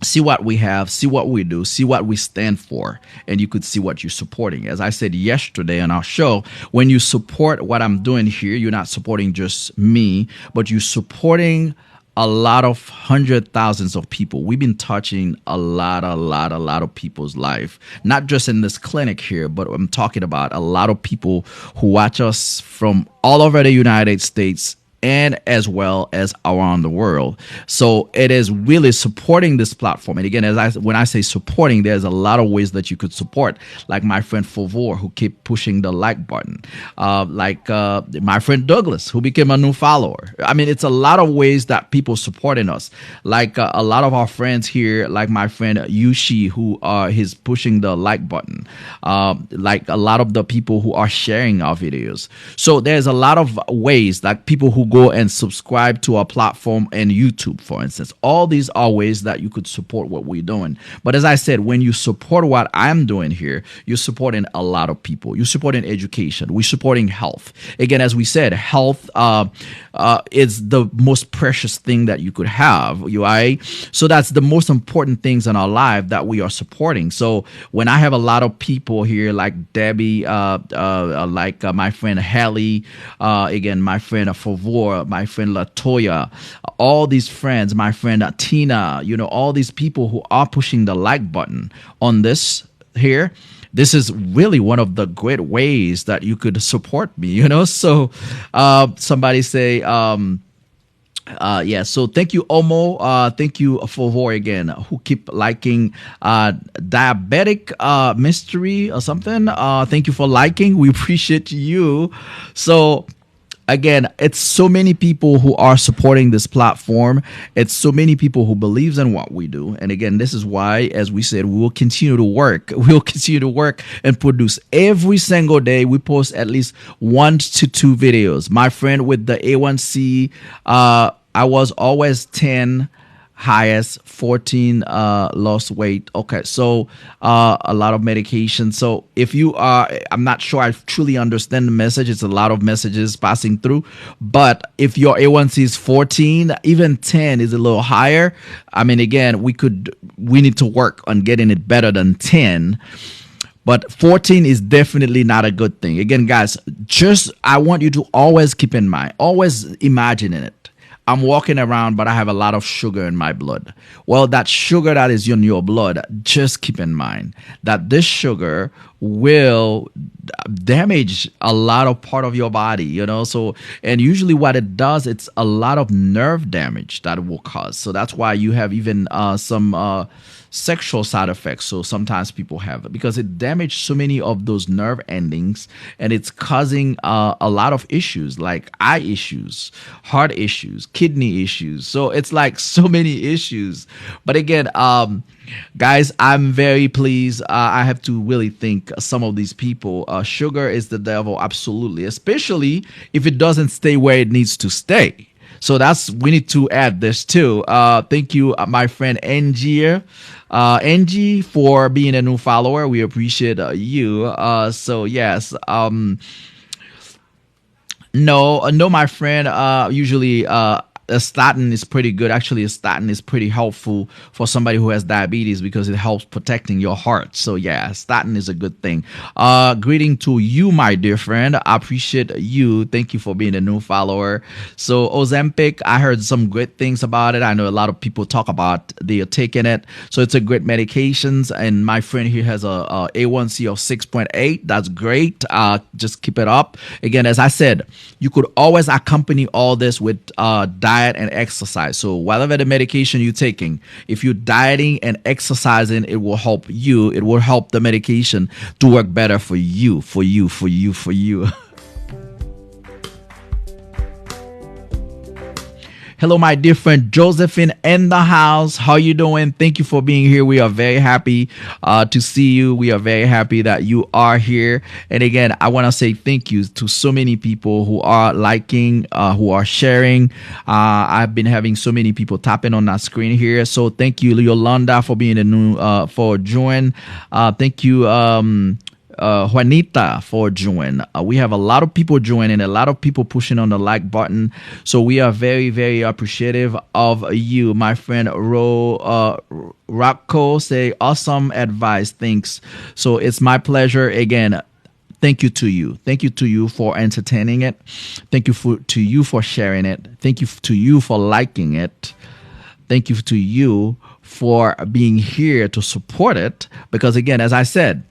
see what we have, see what we do, see what we stand for, and you could see what you're supporting. As I said yesterday on our show, when you support what I'm doing here, you're not supporting just me, but you're supporting a lot of thousands of people. We've been touching a lot of people's life, not just in this clinic here, but I'm talking about a lot of people who watch us from all over the United States and as well as around the world. So it is really supporting this platform. And again, when I say supporting, there's a lot of ways that you could support, like my friend Favor, who keep pushing the like button, like my friend Douglas, who became a new follower. I mean, it's a lot of ways that people supporting us, like a lot of our friends here, like my friend Yushi, who is pushing the like button, like a lot of the people who are sharing our videos. So there's a lot of ways, like people who go and subscribe to our platform and YouTube, for instance. All these are ways that you could support what we're doing. But as I said, when you support what I'm doing here, you're supporting a lot of people. You're supporting education. We're supporting health. Again, as we said, health is the most precious thing that you could have. Right? So that's the most important things in our life that we are supporting. So when I have a lot of people here, like Debbie, like my friend Hallie, again, my friend Favor, my friend Latoya, all these friends, my friend Tina, all these people who are pushing the like button on this here. This is really one of the great ways that you could support me, So somebody say, yeah, so thank you, Omo. Thank you, Favor, again, who keep liking Diabetic Mystery or something. Thank you for liking. We appreciate you. So again, it's so many people who are supporting this platform. It's so many people who believes in what we do. And again, this is why, as we said, we will continue to work. We'll continue to work and produce every single day. We post at least 1 to 2 videos. My friend with the A1C, I was always 10. Highest 14 lost weight. Okay, so a lot of medication. So if you are, I'm not sure I truly understand the message. It's a lot of messages passing through. But if your A1C is 14, even 10 is a little higher. I mean, again, we need to work on getting it better than 10. But 14 is definitely not a good thing. Again, guys, I want you to always keep in mind, always imagine it. I'm walking around, but I have a lot of sugar in my blood. Well, that sugar that is in your blood, just keep in mind that this sugar will damage a lot of part of your body, So, and usually what it does, it's a lot of nerve damage that it will cause. So that's why you have even some sexual side effects. So sometimes people have it because it damaged so many of those nerve endings, and it's causing a lot of issues like eye issues, heart issues, kidney issues. So it's like so many issues. But again, guys, I'm very pleased. I have to really thank some of these people. Sugar is the devil, absolutely, especially if it doesn't stay where it needs to stay. So we need to add this too. Thank you, my friend Angie. Angie, for being a new follower. We appreciate you. So yes. No, my friend. Usually, a statin is pretty good. Actually, a statin is pretty helpful for somebody who has diabetes because it helps protecting your heart. So yeah, statin is a good thing. Greeting to you, my dear friend. I appreciate you. Thank you for being a new follower. So Ozempic, I heard some great things about it. I know a lot of people talk about they are taking it. So it's a great medications. And my friend here has a A1C of 6.8. That's great. Just keep it up. Again, as I said, you could always accompany all this with diet diet and exercise. So whatever the medication you're taking, if you're dieting and exercising, it will help you. It will help the medication to work better for you, for you, for you, for you. Hello, my dear friend Josephine in the house. How you doing? Thank you for being here. We are very happy to see you. We are very happy that you are here. And again, I want to say thank you to so many people who are liking, who are sharing. I've been having so many people tapping on that screen here. So thank you, Yolanda, for being a new for join. Thank you. Juanita for joining. We have a lot of people joining, a lot of people pushing on the like button. So we are very, very appreciative of you, my friend Rocco. Say awesome advice. Thanks. So it's my pleasure again. Thank you to you. Thank you to you for entertaining it. Thank you to you for sharing it. Thank you to you for liking it. Thank you to you for being here to support it. Because again, as I said,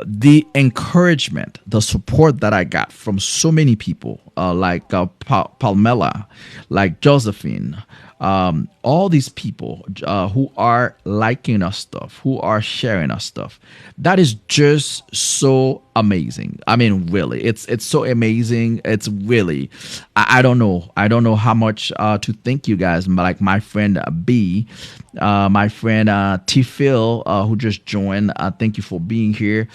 the encouragement, the support that I got from so many people, like Palmela, like Josephine, all these people who are liking our stuff, who are sharing our stuff, that is just so amazing. I mean, really, it's so amazing. It's really, I don't know how much to thank you guys. Like my friend B, my friend T Phil, who just joined. Thank you for being here.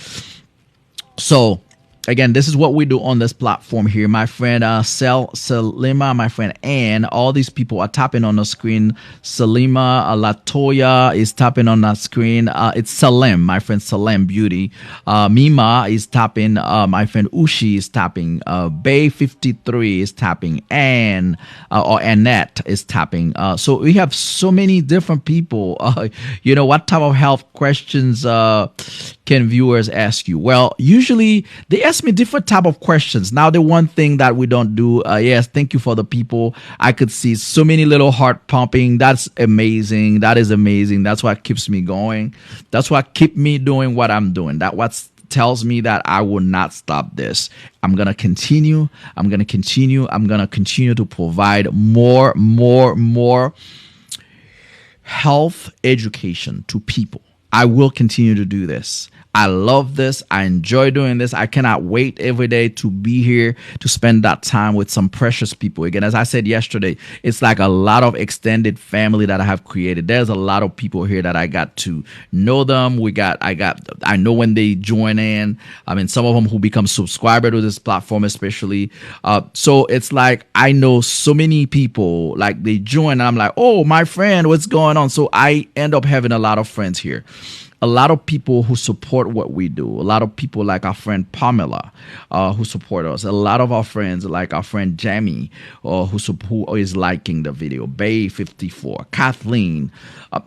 So again, this is what we do on this platform here. My friend Salima, my friend Ann, all these people are tapping on the screen. Salima Latoya is tapping on that screen. It's Salem, my friend Salem Beauty. Mima is tapping. My friend Ushi is tapping. Bay53 is tapping. Ann or Annette is tapping. So we have so many different people. What type of health questions can viewers ask you? Well, usually they ask me different type of questions. Now, the one thing that we don't do, yes, thank you for the people. I could see so many little heart pumping. That's amazing. That is amazing. That's what keeps me going. That's what keep me doing what I'm doing. That what tells me that I will not stop this. I'm going to continue. I'm going to continue. I'm going to continue to provide more health education to people. I will continue to do this. I love this. I enjoy doing this. I cannot wait every day to be here to spend that time with some precious people. Again, as I said yesterday, it's like a lot of extended family that I have created. There's a lot of people here that I got to know them. I know when they join in. I mean, some of them who become subscriber to this platform, especially. So it's like I know so many people, like they join and I'm like, oh, my friend, what's going on? So I end up having a lot of friends here. A lot of people who support what we do. A lot of people like our friend Pamela, who support us. A lot of our friends like our friend Jamie, who is liking the video. Bay54, Kathleen.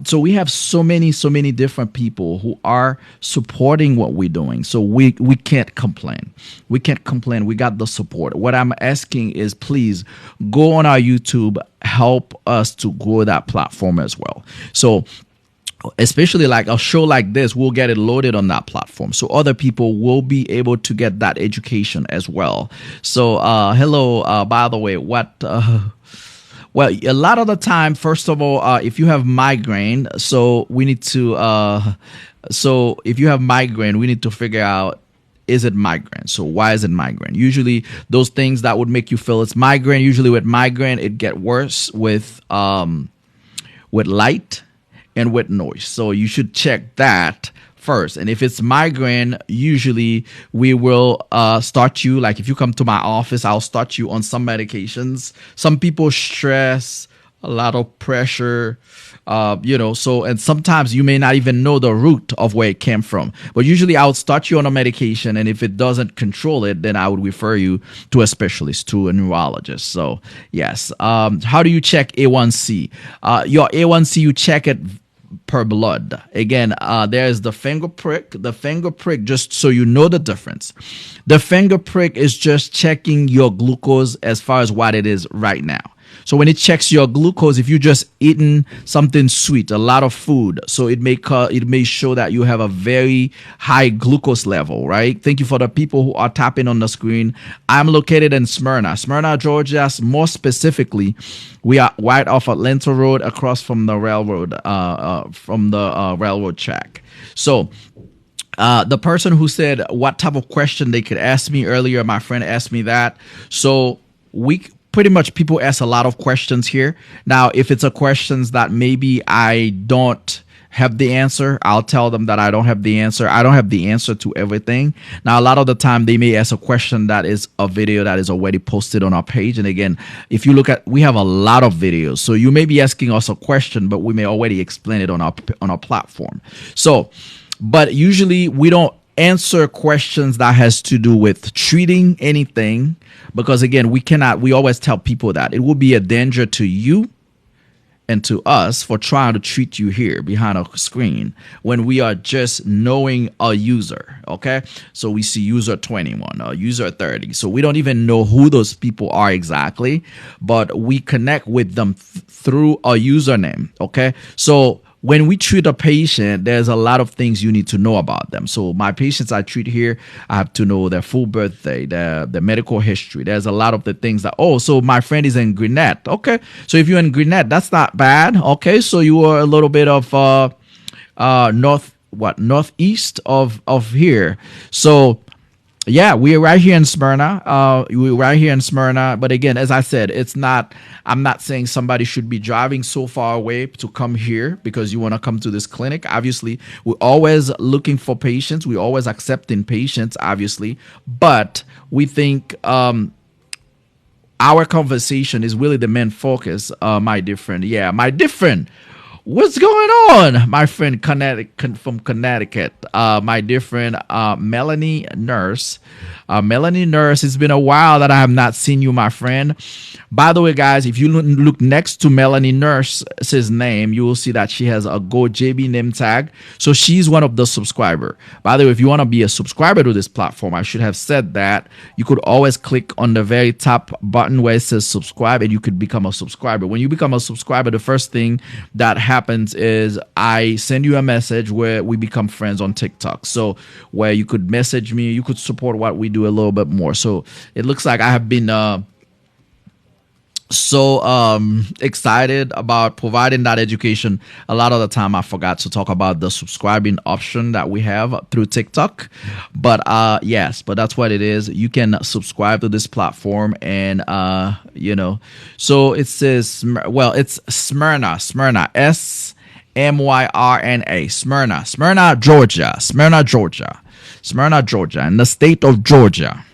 So we have so many different people who are supporting what we're doing. So we can't complain. We can't complain. We got the support. What I'm asking is please go on our YouTube, help us to grow that platform as well. So especially like a show like this, we'll get it loaded on that platform. So other people will be able to get that education as well. So hello, by the way, well, a lot of the time, first of all, if you have migraine, so we need to, if you have migraine, we need to figure out, is it migraine? So why is it migraine? Usually those things that would make you feel it's migraine, usually with migraine, it get worse with light and with noise. So you should check that first. And if it's migraine, usually we will start you, like if you come to my office, I'll start you on some medications. Some people stress, a lot of pressure, so, and sometimes you may not even know the root of where it came from. But usually I would start you on a medication, and if it doesn't control it, then I would refer you to a specialist, to a neurologist. So yes. How do you check A1C? Your A1C, you check it per blood. Again, there's the finger prick. The finger prick, just so you know the difference. The finger prick is just checking your glucose as far as what it is right now. So when it checks your glucose, if you just eaten something sweet, a lot of food, so it may show that you have a very high glucose level, right? Thank you for the people who are tapping on the screen. I'm located in Smyrna, Georgia. More specifically, we are right off Atlanta Road, across from the railroad, railroad track. So the person who said what type of question they could ask me earlier, my friend asked me that. So we pretty much, people ask a lot of questions here. Now, if it's a questions that maybe I don't have the answer, I'll tell them that I don't have the answer. I don't have the answer to everything. Now, a lot of the time they may ask a question that is a video that is already posted on our page. And again, if you look at, we have a lot of videos. So you may be asking us a question, but we may already explain it on our platform. So, but usually we don't answer questions that has to do with treating anything, because again, we always tell people that it will be a danger to you and to us for trying to treat you here behind a screen when we are just knowing a user. Okay, so we see user 21 or user 30, so we don't even know who those people are exactly, but we connect with them through a username. Okay, so when we treat a patient, there's a lot of things you need to know about them. So my patients I treat here, I have to know their full birthday, their medical history. There's a lot of the things that, oh, so my friend is in Gwinnett. Okay, so if you're in Gwinnett, that's not bad. Okay, so you are a little bit of northeast of here. So yeah, we're right here in Smyrna. We're right here in Smyrna. But again, as I said, I'm not saying somebody should be driving so far away to come here because you want to come to this clinic. Obviously, we're always looking for patients. We're always accepting patients, obviously. But we think our conversation is really the main focus, my dear friend. Yeah, my dear friend. What's going on, my friend from Connecticut? My dear friend, Melanie Nurse. Melanie Nurse, it's been a while that I have not seen you, my friend. By the way, guys, if you look next to Melanie Nurse's name, you will see that she has a Go JB name tag. So she's one of the subscriber. By the way, if you want to be a subscriber to this platform, I should have said that. You could always click on the very top button where it says subscribe, and you could become a subscriber. When you become a subscriber, the first thing that happens is I send you a message where we become friends on TikTok. So where you could message me, you could support what we do a little bit more. So it looks like I have been so excited about providing that education. A lot of the time I forgot to talk about the subscribing option that we have through TikTok, but yes, but that's what it is. You can subscribe to this platform, and so it says, well, it's Smyrna, Smyrna, Smyrna, Georgia, in the state of Georgia.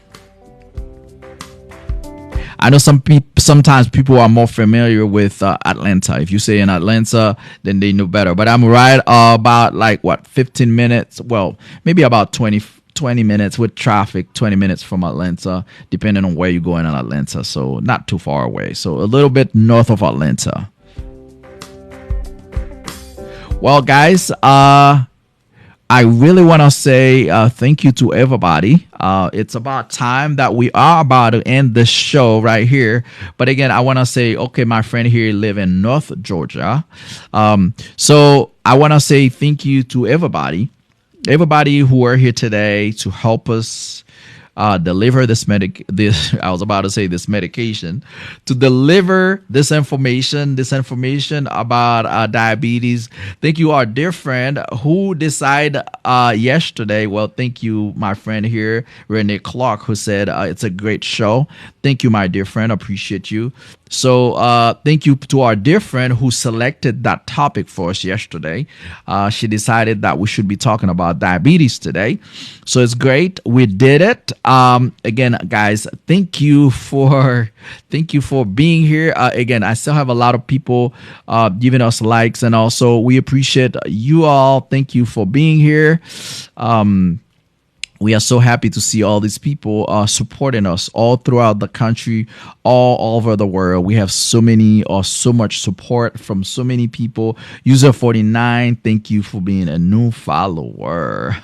I know sometimes people are more familiar with Atlanta. If you say in Atlanta, then they know better. But I'm right about 15 minutes. Well, maybe about 20 minutes with traffic, 20 minutes from Atlanta, depending on where you're going in Atlanta. So not too far away. So a little bit north of Atlanta. Well, guys, I really want to say thank you to everybody. It's about time that we are about to end the show right here. But again, I want to say, okay, my friend here live in North Georgia. So I want to say thank you to everybody who are here today to help us deliver this medication, to deliver this information about diabetes. Thank you, our dear friend who decided yesterday. Well, thank you, my friend here, Renee Clark, who said it's a great show. Thank you, my dear friend. Appreciate you. So thank you to our dear friend who selected that topic for us yesterday. She decided that we should be talking about diabetes today. So it's great. We did it. Again, guys, thank you for being here. Again, I still have a lot of people giving us likes, and also we appreciate you all. Thank you for being here. We are so happy to see all these people supporting us all throughout the country, all over the world. We have so much support from so many people. User 49, thank you for being a new follower.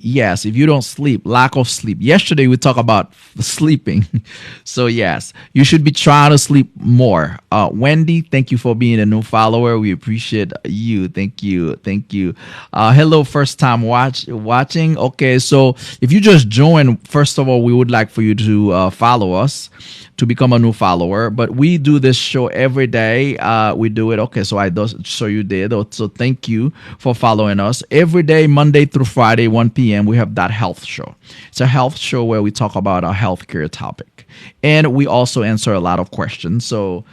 Yes, if you don't sleep, lack of sleep. Yesterday we talked about sleeping. So yes, you should be trying to sleep more. Wendy, thank you for being a new follower. We appreciate you. Thank you. Thank you. Hello, first time watching. Okay, so if you just joined, first of all, we would like for you to follow us to become a new follower. But we do this show every day. We do it. Okay, so I do, so you did. So thank you for following us every day, Monday through Friday, 1 p.m. We have that health show. It's a health show where we talk about a healthcare topic, and we also answer a lot of questions. So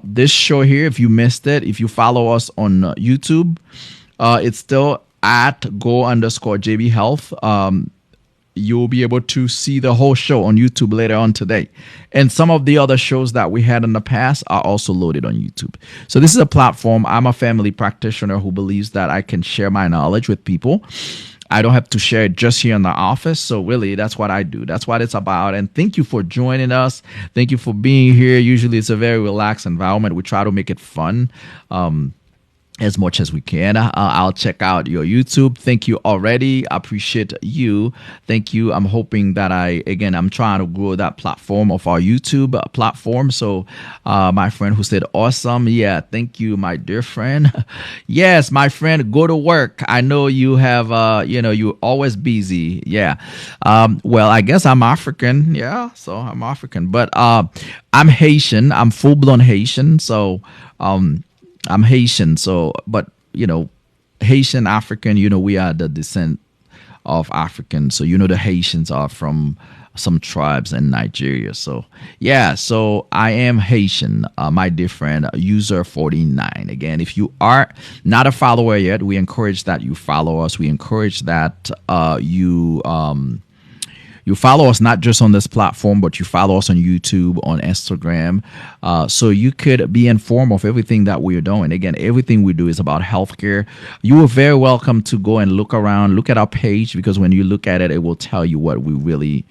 this show here, if you missed it, if you follow us on YouTube, it's still at go_JB Health. You'll be able to see the whole show on YouTube later on today. And some of the other shows that we had in the past are also loaded on YouTube. So this is a platform. I'm a family practitioner who believes that I can share my knowledge with people. I don't have to share it just here in the office. So really, that's what I do. That's what it's about. And thank you for joining us. Thank you for being here. Usually it's a very relaxed environment. We try to make it fun. As much as we can. I'll check out your YouTube. Thank you already. I appreciate you. Thank you. I'm hoping that I'm trying to grow that platform of our YouTube platform. So my friend who said awesome. Yeah, thank you, my dear friend. Yes, my friend, go to work. I know you have, you're always busy. Yeah. Well, I guess I'm African. Yeah, so I'm African. But I'm Haitian. I'm full-blown Haitian. So I'm Haitian, so but Haitian African, we are the descent of Africans. So the Haitians are from some tribes in Nigeria. So yeah, so I am Haitian, my dear friend, user 49. Again, if you are not a follower yet, we encourage that you follow us. We encourage that you follow us not just on this platform, but you follow us on YouTube, on Instagram, so you could be informed of everything that we're doing. Again, everything we do is about healthcare. You are very welcome to go and look around, look at our page, because when you look at it, it will tell you what we really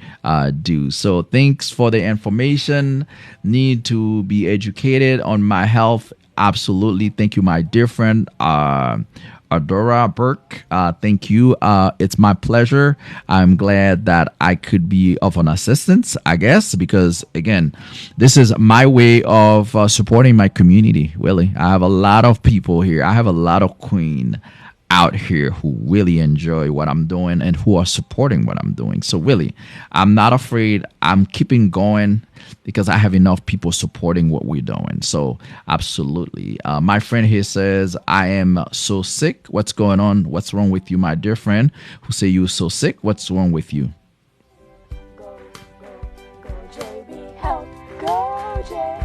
do. So thanks for the information. Need to be educated on my health. Absolutely. Thank you, my dear friend. Adora Burke, thank you. It's my pleasure. I'm glad that I could be of an assistance, I guess, because again, this is my way of supporting my community. Really, I have a lot of people here. I have a lot of queen out here who really enjoy what I'm doing and who are supporting what I'm doing. So really, I'm not afraid. I'm keeping going because I have enough people supporting what we're doing. So absolutely. My friend here says, I am so sick. What's going on? What's wrong with you, my dear friend who say you're so sick? What's wrong with you? Go, JB Health. Go, JB.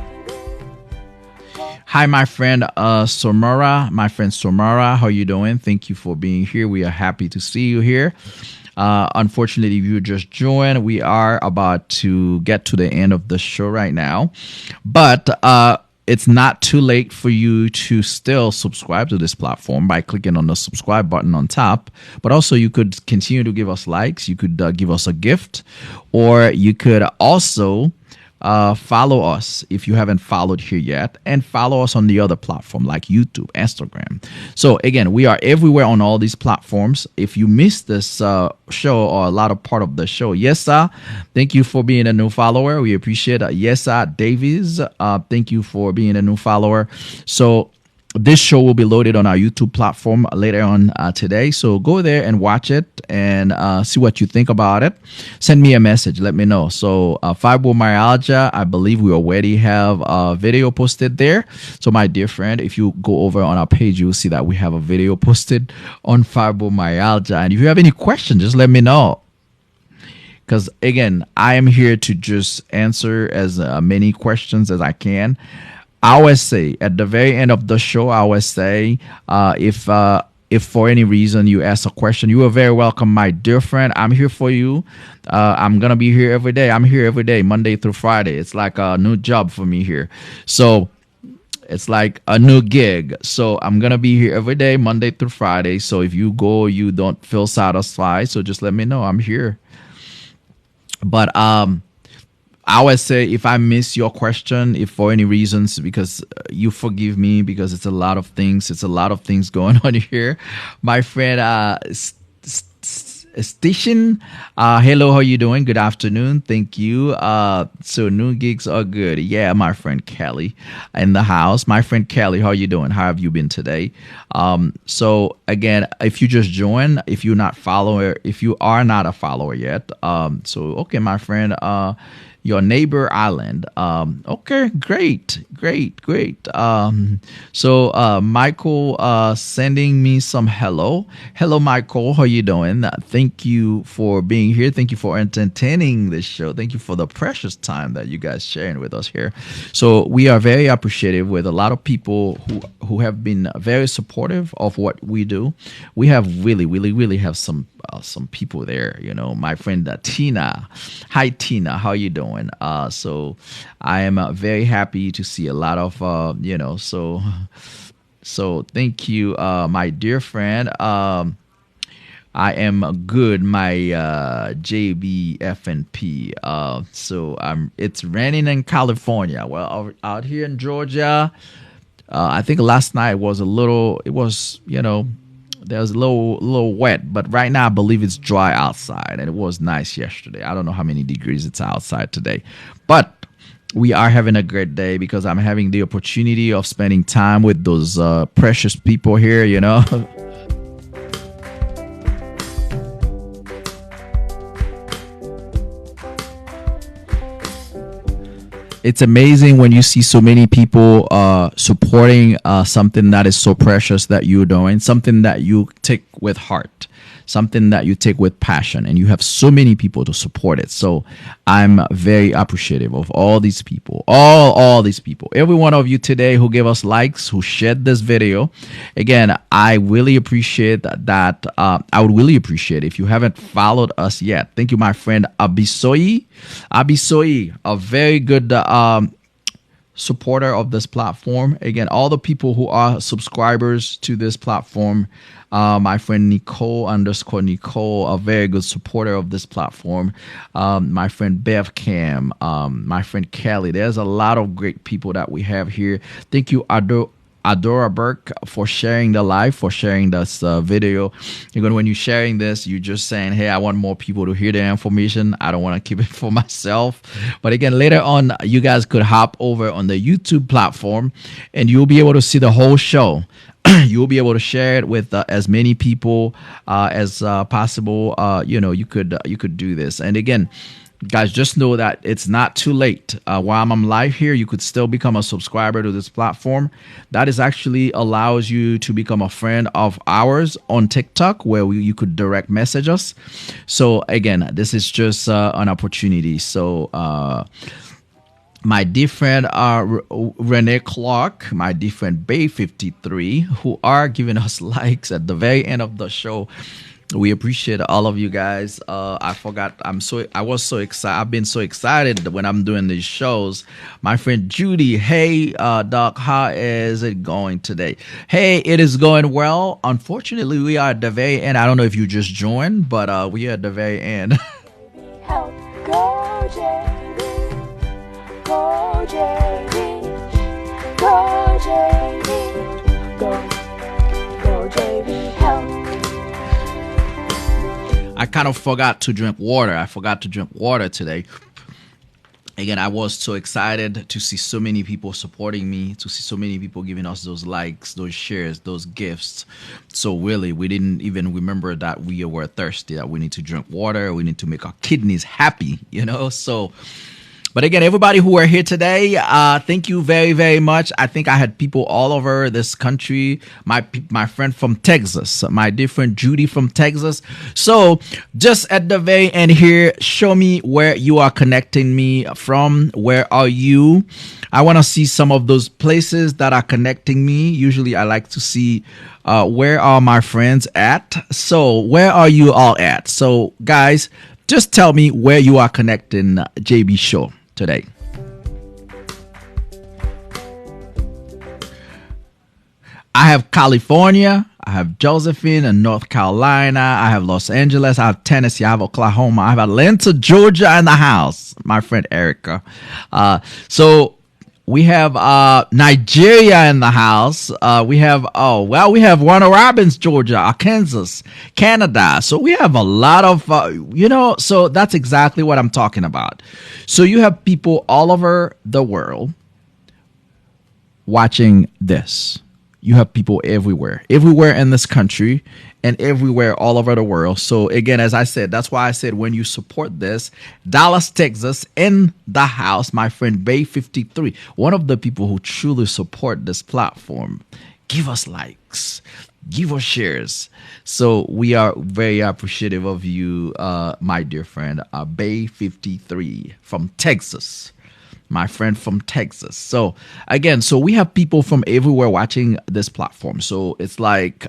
Hi, my friend Somara. My friend Somara, how you doing? Thank you for being here. We are happy to see you here. Unfortunately, if you just joined, we are about to get to the end of the show right now. But it's not too late for you to still subscribe to this platform by clicking on the subscribe button on top. But also, you could continue to give us likes. You could give us a gift, or you could also follow us if you haven't followed here yet, and follow us on the other platform like YouTube, Instagram. So again, we are everywhere on all these platforms. If you missed this show or a lot of part of the show, yes sir, thank you for being a new follower. We appreciate it. Yes sir, Davies, thank you for being a new follower. So this show will be loaded on our YouTube platform later on today. So go there and watch it and see what you think about it. Send me a message. Let me know. So fibromyalgia, I believe we already have a video posted there. So my dear friend, if you go over on our page, you'll see that we have a video posted on fibromyalgia. And if you have any questions, just let me know. Because again, I am here to just answer as many questions as I can. I always say at the very end of the show, I always say, if for any reason you ask a question, you are very welcome, my dear friend. I'm here for you. I'm going to be here every day. I'm here every day, Monday through Friday. It's like a new job for me here. So it's like a new gig. So I'm going to be here every day, Monday through Friday. So if you go, you don't feel satisfied, so just let me know. I'm here. But I always say, if I miss your question, if for any reasons, because you forgive me, because it's a lot of things. It's a lot of things going on here. My friend station. Hello, how you doing? Good afternoon. Thank you. So new gigs are good. Yeah, my friend Kelly in the house. My friend Kelly, how you doing? How have you been today? So again, if you just join, if you're not follower, if you are not a follower yet, so okay, my friend, your neighbor island. Okay, great. So Michael sending me some hello Michael, how you doing? Thank you for being here. Thank you for entertaining this show. Thank you for the precious time that you guys sharing with us here. So we are very appreciative with a lot of people who have been very supportive of what we do. We have really have some people there, my friend Tina. Hi Tina, how you doing? So I am very happy to see a lot of so thank you, my dear friend. I am good, my JBFNP. So it's raining in California. Well, out here in Georgia, I think last night was there was a little wet, but right now I believe it's dry outside, and it was nice yesterday. I don't know how many degrees it's outside today, but we are having a great day because I'm having the opportunity of spending time with those precious people here, It's amazing when you see so many people supporting something that is so precious that you're doing, something that you take with heart, something that you take with passion, and you have so many people to support it. So I'm very appreciative of all these people, all these people, every one of you today who gave us likes, who shared this video. Again, I really appreciate that. I would really appreciate if you haven't followed us yet. Thank you, my friend Abisoyi, a very good supporter of this platform. Again, all the people who are subscribers to this platform, my friend Nicole, a very good supporter of this platform. My friend Bev Cam, my friend Kelly. There's a lot of great people that we have here. Thank you, Adora Burke, for sharing the live, for sharing this video. When you're sharing this, you're just saying, hey, I want more people to hear the information. I don't want to keep it for myself. But again, later on, you guys could hop over on the YouTube platform and you'll be able to see the whole show. You'll be able to share it with as many people as possible. You could do this. And again, guys, just know that it's not too late. While I'm live here, you could still become a subscriber to this platform. That is actually allows you to become a friend of ours on TikTok, where you could direct message us. So again, this is just an opportunity. So my dear friend Renee Clark, my dear friend Bay53, who are giving us likes at the very end of the show. We appreciate all of you guys. I was so excited. I've been so excited when I'm doing these shows. My friend Judy, hey, Doc, how is it going today? Hey, it is going well. Unfortunately, we are at the very end. I don't know if you just joined, but we are at the very end. Help, go JB, go JB, go JB, go JB, help. I kind of forgot to drink water. I forgot to drink water today. Again, I was so excited to see so many people supporting me, to see so many people giving us those likes, those shares, those gifts. So really, we didn't even remember that we were thirsty, that we need to drink water. We need to make our kidneys happy, So, but again, everybody who are here today, thank you very, very much. I think I had people all over this country. My friend from Texas, my dear friend Judy from Texas. So just at the very end here, show me where you are connecting me from. Where are you? I want to see some of those places that are connecting me. Usually I like to see where are my friends at. So where are you all at? So guys, just tell me where you are connecting JB Show today. I have California, I have Josephine and North Carolina, I have Los Angeles, I have Tennessee, I have Oklahoma, I have Atlanta, Georgia in the house, my friend Erica. So We have Nigeria in the house. We have Warner Robins, Georgia, Arkansas, Canada. So we have a lot of so that's exactly what I'm talking about. So you have people all over the world watching this. You have people everywhere in this country and everywhere all over the world. So again, as I said, that's why I said when you support this, Dallas, Texas, in the house, my friend Bay 53, one of the people who truly support this platform, give us likes, give us shares. So we are very appreciative of you, my dear friend, Bay 53 from Texas. My friend from Texas. So again, so we have people from everywhere watching this platform. So it's like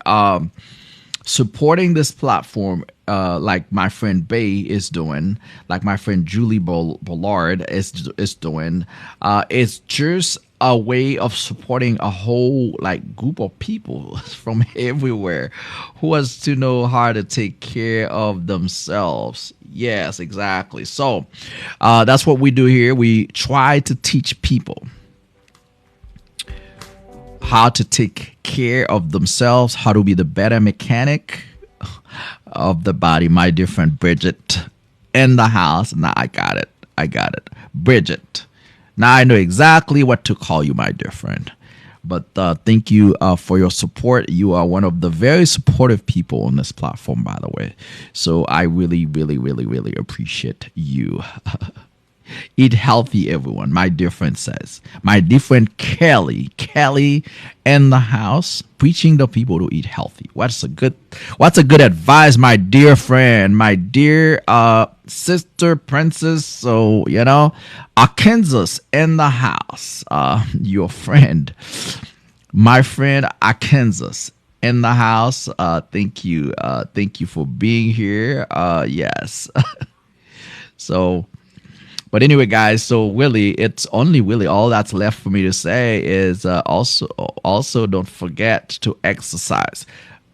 supporting this platform, like my friend Bay is doing, like my friend Julie Bullard is doing. It's just a way of supporting a whole like group of people from everywhere who has to know how to take care of themselves. Yes, exactly. So that's what we do here. We try to teach people how to take care of themselves, how to be the better mechanic of the body. My dear friend Bridget in the house. Now I got it. Bridget. Now I know exactly what to call you, my dear friend. But thank you for your support. You are one of the very supportive people on this platform, by the way. So I really, really, really, really appreciate you. Eat healthy, everyone. My dear friend says. My dear friend Kelly in the house, preaching the people to eat healthy. What's a good advice, my dear friend, my dear sister princess. So Arkansas in the house. Your friend, my friend Arkansas in the house. Thank you for being here. Yes. So. But anyway, guys, so really, it's only really all that's left for me to say is also don't forget to exercise.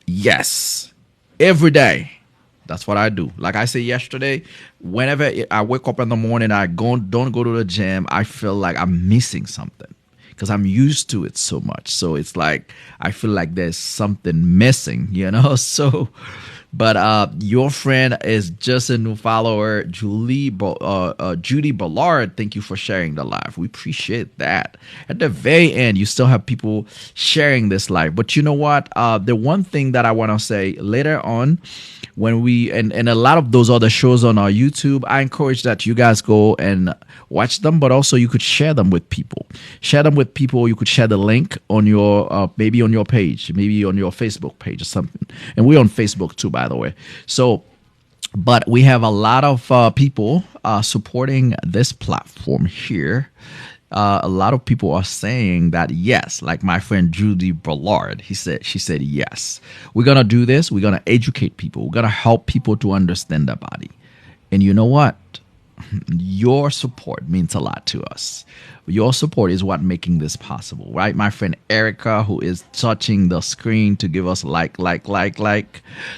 Yes, every day. That's what I do. Like I said yesterday, whenever I wake up in the morning, don't go to the gym, I feel like I'm missing something because I'm used to it so much. So it's like I feel like there's something missing, So. But your friend is just a new follower, Judy Ballard. Thank you for sharing the live. We appreciate that. At the very end, you still have people sharing this live. But you know what? The one thing that I want to say later on, when we and a lot of those other shows on our YouTube, I encourage that you guys go and watch them, but also you could share them with people. Share them with people. You could share the link on your maybe on your page, maybe on your Facebook page or something. And we're on Facebook too, by the way. So, but we have a lot of people supporting this platform here. A lot of people are saying that yes, like my friend Judy Ballard, she said yes. We're gonna do this. We're gonna educate people. We're gonna help people to understand their body. And you know what? Your support means a lot to us. Your support is what making this possible, right? My friend Erica, who is touching the screen to give us like.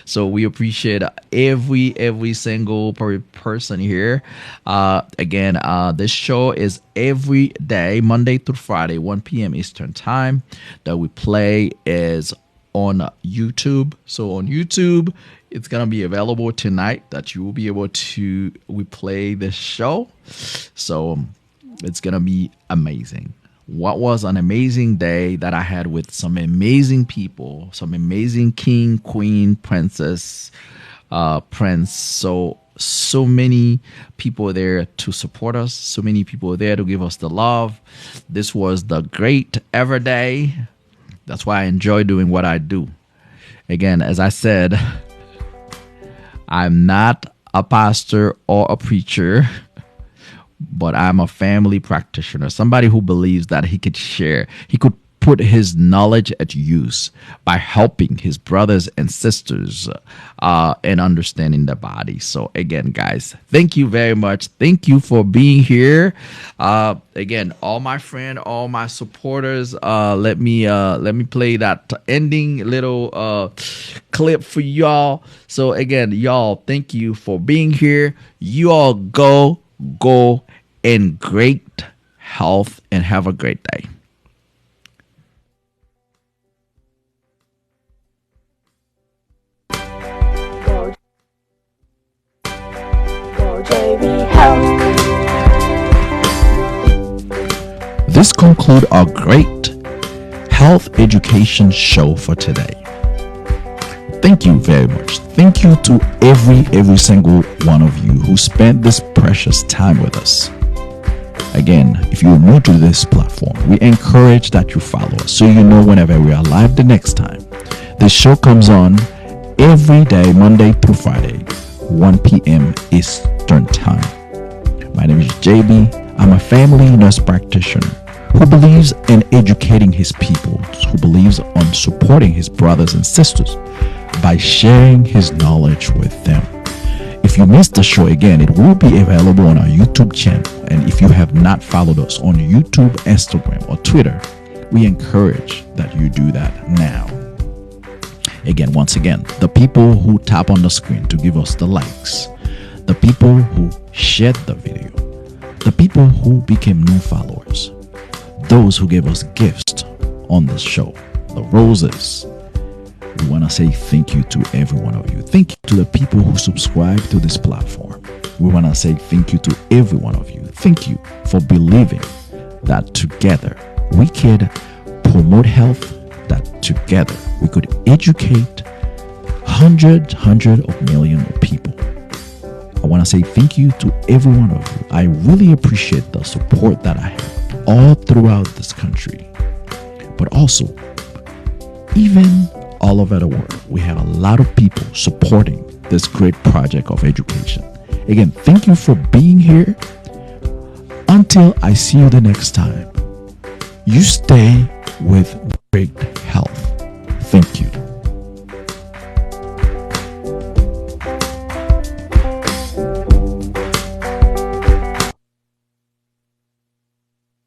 So we appreciate every single person here. Again, this show is every day, Monday through Friday, 1 p.m. Eastern time. That we play is on YouTube. So on YouTube, it's gonna be available tonight that you will be able to replay this show. So it's gonna be amazing. What was an amazing day that I had with some amazing people, some amazing king, queen, princess, prince. So many people there to support us. So many people there to give us the love. This was the great ever day. That's why I enjoy doing what I do. Again, as I said, I'm not a pastor or a preacher, but I'm a family practitioner, somebody who believes that he could put his knowledge at use by helping his brothers and sisters in understanding the body. So again, guys, thank you very much. Thank you for being here. Again, all my friends, all my supporters, let me play that ending little clip for y'all. So again, y'all, thank you for being here. You all go in great health, and have a great day. Go, go JV Health. This concludes our great health education show for today. Thank you very much. Thank you to every single one of you who spent this precious time with us. Again, if you're new to this platform, we encourage that you follow us so you know whenever we are live the next time. The show comes on every day, Monday through Friday, 1 p.m. Eastern Time. My name is JB. I'm a family nurse practitioner who believes in educating his people, who believes on supporting his brothers and sisters by sharing his knowledge with them. If you missed the show again, it will be available on our YouTube channel. And if you have not followed us on YouTube, Instagram, or Twitter, we encourage that you do that now. Again, once again, the people who tap on the screen to give us the likes, the people who shared the video, the people who became new followers, those who gave us gifts on this show, the roses. We want to say thank you to every one of you. Thank you to the people who subscribe to this platform. We want to say thank you to every one of you. Thank you for believing that together we could promote health, that together we could educate hundreds of millions of people. I want to say thank you to every one of you. I really appreciate the support that I have all throughout this country, but also even all over the world. We have a lot of people supporting this great project of education. Again, thank you for being here. Until I see you the next time, you stay with great